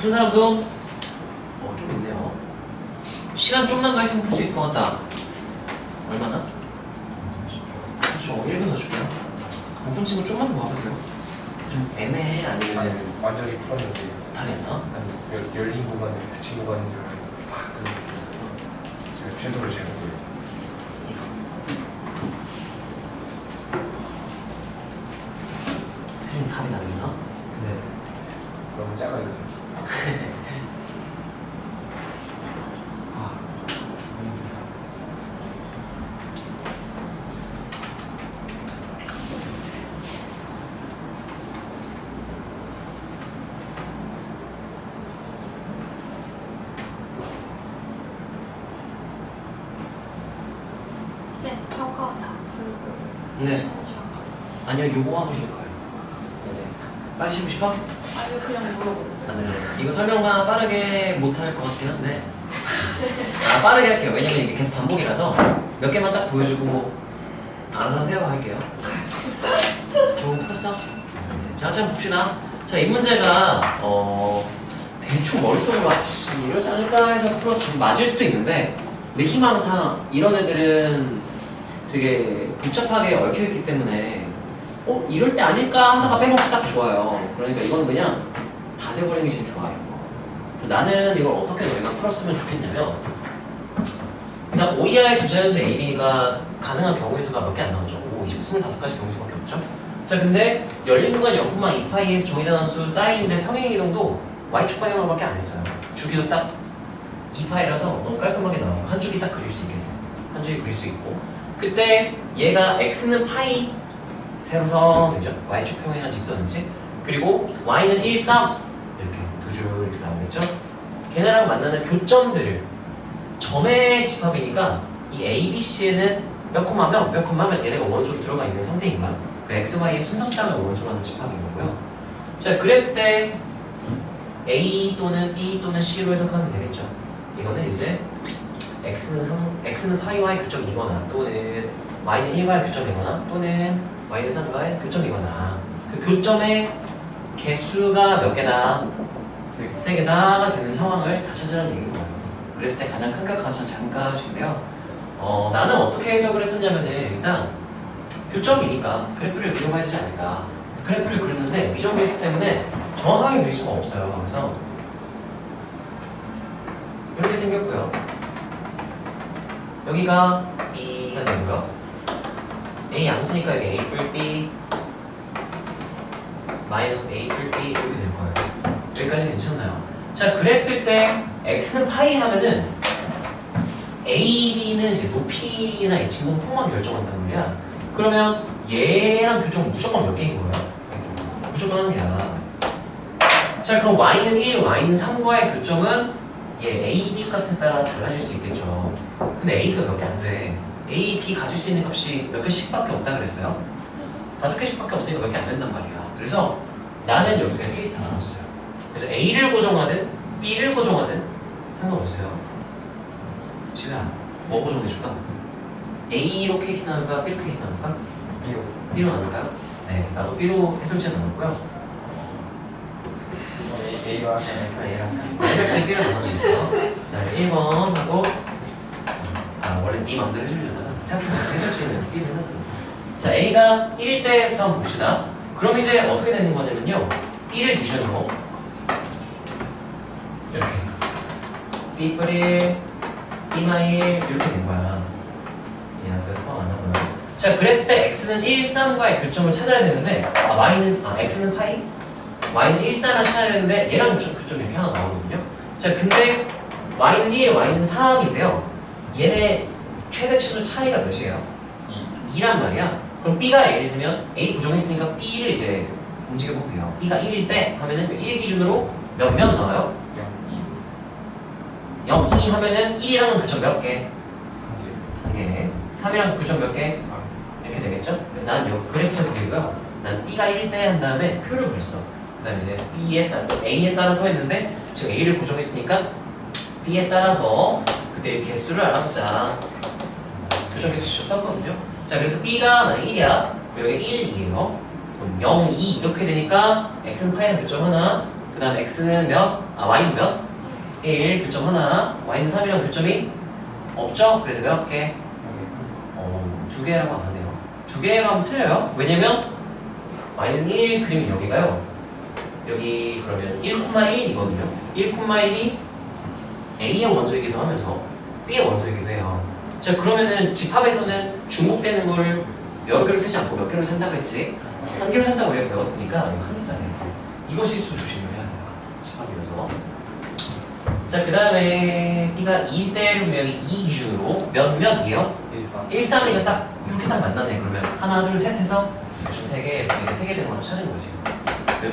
분사함수 좀 있네요. 시간 좀만 더 있으면 풀 수 있을 것 같다. 얼마나? 그렇죠. 1분 더 줄게요. 못 푼 친구 좀만 더 봐보세요. 좀 애매해 아니면 완전히 풀었는데 다 됐나? 열린 공간에 닫힌 공간인 줄 알고 제가 최소를 재보고 있어요. 선생님 답이 나겠나? 네. 너무 작아요. 아, 아닙니다. 쌤, 평가 다 풀고. 네. 시간. 아니요, 요거 하고 싶을 거예요. 네네. 빨리 쉬고 싶어? 아니요, 그냥 물어봤어요. 아, 네네. 이거 설명만 빠르게 못할 것 같긴 한데. 빠르게 할게요. 왜냐면 이게 계속 반복이라서 몇 개만 딱 보여주고 알아서 하세요 할게요. 좋은 거 풀었어? 자, 자, 봅시다. 자, 이 문제가, 대충 머릿속으로, 이러지 않을까 해서 풀어, 좀 맞을 수도 있는데, 근데 희망상, 이런 애들은 되게 복잡하게 얽혀있기 때문에, 이럴 때 아닐까 하다가 빼먹기 딱 좋아요. 그러니까 이건 그냥 다 세버리는 게 제일 좋아요. 나는 이걸 어떻게 너희가 풀었으면 좋겠냐면, 일단 OER의 두 자연수 A, B가 가능한 경우의 수가 몇 개 안 나오죠. 5, 20, 25가지 경우의 수밖에 없죠. 자, 근데 열린 공간 0,2파이에서 정의된 함수 사인인데 평행이동도 Y축 방향으로밖에 안 했어요. 주기도 딱 2파이라서 너무 깔끔하게 나와요. 한 줄기 딱 그릴 수 있겠어요. 한 줄기 그릴 수 있고. 그때 얘가 X는 파이 세로선이죠. Y축 평행한 직선이지. 그리고 Y는 1, 3 이렇게 두 줄 이렇게 나오겠죠. 걔네랑 만나는 교점들을 점의 집합이니까 이 A, B, C에는 몇 콤마면 얘네가 원소로 들어가 있는 상태인 거야. 그 X, Y의 순서쌍을 원소로 하는 집합인 거고요. 자, 그랬을 때 A 또는 B 또는 C로 해석하면 되겠죠. 이거는 이제 X는 파이와의 교점이거나 또는 Y는 1과의 교점이거나 또는 Y는 3과의 교점이거나 그 교점의 개수가 몇 개다? 세 개다가 되는 상황을 다 찾으라는 얘기인 거예요. 그랬을 때 가장 큰 값, 가장 작은 값인데요. 나는 어떻게 해석을 했었냐면은 일단 교점이니까 그래프를 그려봐야 되지 않을까. 그래서 그래프를 그렸는데 미적 계수 때문에 정확하게 그릴 수가 없어요. 그래서 이렇게 생겼고요. 여기가 B가 되고요. A 양수니까 여기 A 뿔 B 마이너스 A 뿔 B 이렇게 될 거예요. 여기까지 괜찮나요? 자, 그랬을 때 X는 파이 하면은 A, B는 이제 높이나 이 진공 폭만 결정한단 말이야. 그러면 얘랑 교점은 무조건 몇 개인 거예요? 무조건 한 개야. 자, 그럼 Y는 1, Y는 3과의 교점은 얘 A, B 값에 따라 달라질 수 있겠죠. 근데 A가 몇 개 안 돼. A, B 가질 수 있는 값이 몇 개씩밖에 없다 그랬어요. 5개씩밖에 없으니까 몇 개 안 된단 말이야. 그래서 나는 여기서 케이스 다 나눴어요. 그래서 A를 고정하든 B를 고정하든 상관없어요. 지금 뭐 고정해줄까? A로 케이스 나눌까? B로 케이스 나눌까? B로 나눌까요? 네, 나도 B로 해설지 나눴고요. A와 A랑 해설지 B로 나눠져 있어. 자, 1번 하고 원래 B 맘대로 해주려다가 생각해보면 해설지는 B로 해놨습니다. 자, A가 1일 때부터 한번 봅시다. 그럼 이제 어떻게 되는 거냐면요. B를 기준으로 이렇게 B 뿌릴 B마일 이렇게 된 거야. 얘한테 포함 안 하고요. 자, 그랬을 때 X는 1, 3과의 교점을 찾아야 되는데 X는 파이? Y는 1, 3을 찾아야 되는데 얘랑 교점 이렇게 하나 나오거든요. 자, 근데 Y는 1, Y는 3인데요. 얘네 최대치수 차이가 몇이에요? 2란 말이야. 그럼 B가 예를 들면 A 고정했으니까 B를 이제 움직여보면 돼요. B가 1일 때 하면은 1 기준으로 몇 나와요? 0, 2 하면은 1이랑은 교점 몇 개? 한 개. 3이랑 교점 몇 개? 이렇게 되겠죠? 그래서 나는 요 그래프를 그리고요. 난 B가 1일 때 한 다음에 표를 그렸어. 그 다음에 이제 A에 따라서 했는데 지금 A를 고정했으니까 B에 따라서 그때 개수를 알아보자. 교정 개수 직접 썼거든요. 자, 그래서 B가 만약 1이야. 여기 1, 2예요. 0, 2 이렇게 되니까 X는 파이랑 교점 하나. 그 다음 x는 몇? y는 몇? 1, 교점 하나. y는 3이랑 교점이 없죠? 그래서 몇 개? 2개라고 안 하네요. 2개로 하면 틀려요. 왜냐면 y는 1 그림이 여기가요. 여기 그러면 1,1이거든요. 1,1이 A의 원소이기도 하면서 B의 원소이기도 해요. 자, 그러면은 집합에서는 중복되는 걸 여러 개를 쓰지 않고 몇 개를 산다고 했지? 한 개를 산다고 우리가 배웠으니까 이거 합니다. 이거 실수 조심을 해야 돼요. 집합이라서. 자, 그 다음에 B가 2대를 여기 2 기준으로 몇이에요? 1,3이니까 딱 이렇게 딱 만나네. 그러면 하나, 둘, 셋 해서 3개, 3개 되는 거 찾은 거지.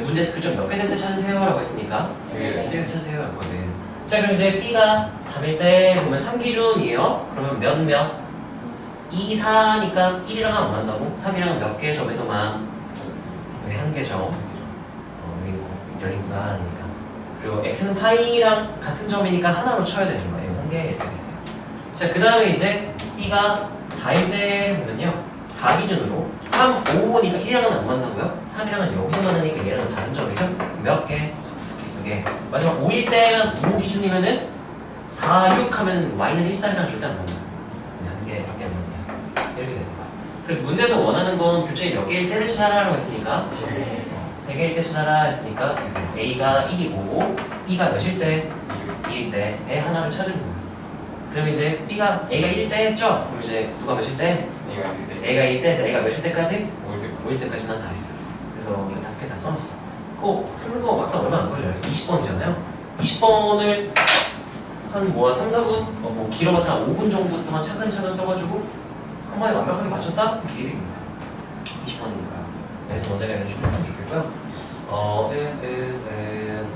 문제에서 교점 몇 개 될 때 찾으세요? 라고 했으니까 3개 찾으세요. 했거든. 자, 그럼 이제 B가 3일 때 보면 3기준이에요. 그러면 몇? 2, 4니까 1이랑 안 만나고 3이랑 몇 개 점에서만 한 개죠. 열린 구간이니까. 그리고 x는 파이랑 같은 점이니까 하나로 쳐야 되는 거예요. 한 개 이렇게 돼요. 자, 그 다음에 이제 B가 4일 때 보면요. 4기준으로 3, 5니까 1이랑은 안 만나고요. 3이랑은 여기서 만나니까 얘랑은 다른 점이죠. 몇 개? 2개. 마지막 5일 때면 5 기준이면은 4, 6 하면은 y는 1, 3이랑 절대 안 만나요. 한 개밖에 안 만나요. 이렇게 되는 거야. 그래서 문제에서 원하는 건 교점이 몇 개일 때를 찾아라라고 했으니까 3개일 때 찾아라 했으니까 A가 1이고 B가 몇일 때? 2일 때에 하나를 찾은 거예요. 그럼 이제 A가 1일 때 했죠? 그럼 이제 누가 몇일 때? A가 1일 때에서 A가 몇일 때까지? 5일 때까지 난 다 했어요. 그래서 이거 5개 다 써놨어. 그거 쓰는 거 막상 얼마 안 걸려요. 20번이잖아요. 20번을 한 3, 4분? 길어봤자 5분 정도 동안 차근차근 써가지고 한 번에 완벽하게 맞췄다? 이게 됩니다. 20번이니까요. 그래서 너네가 이런 식으로 했으면 좋겠고요.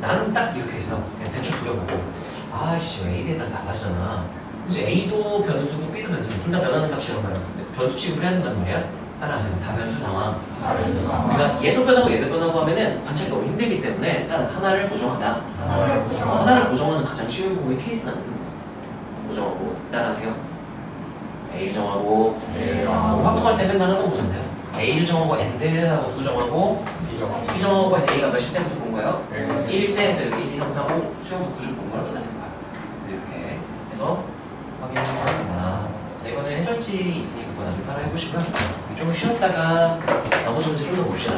나는 딱 이렇게 해서 그냥 대충 그려보고 아씨 A에 딱 나가잖아. 이제 A도 변수고 B도 변수고 둘 다 변하는 값이란 말이야. 변수 취급을 해야 된단 말이야. 따라하세요. 다 변수 상황. 그러니까 얘도 변하고 얘도 변하고 하면은 관찰이 너무 힘들기 때문에 딱 하나를 고정한다. 하나를 고정하는 가장 쉬운 부분이 케이스는 고정하고 따라하세요. A를 정하고 확통할 때 맨날 하는 거잖아요. A를 정하고 AND하고 또 정하고 B 정하고 해서 A가 몇십 때부터 본 거예요? 1일 때에서 여기 1, 2, 3, 4, 5 수영도 9줄 본 거랑 똑같은 거야. 이렇게 해서 확인을 합니다. 자, 이거는 해설지 있으니까 그거 나중에 따라 해보시고요. 좀 쉬었다가 나머지 문제 좀 더 봅시다.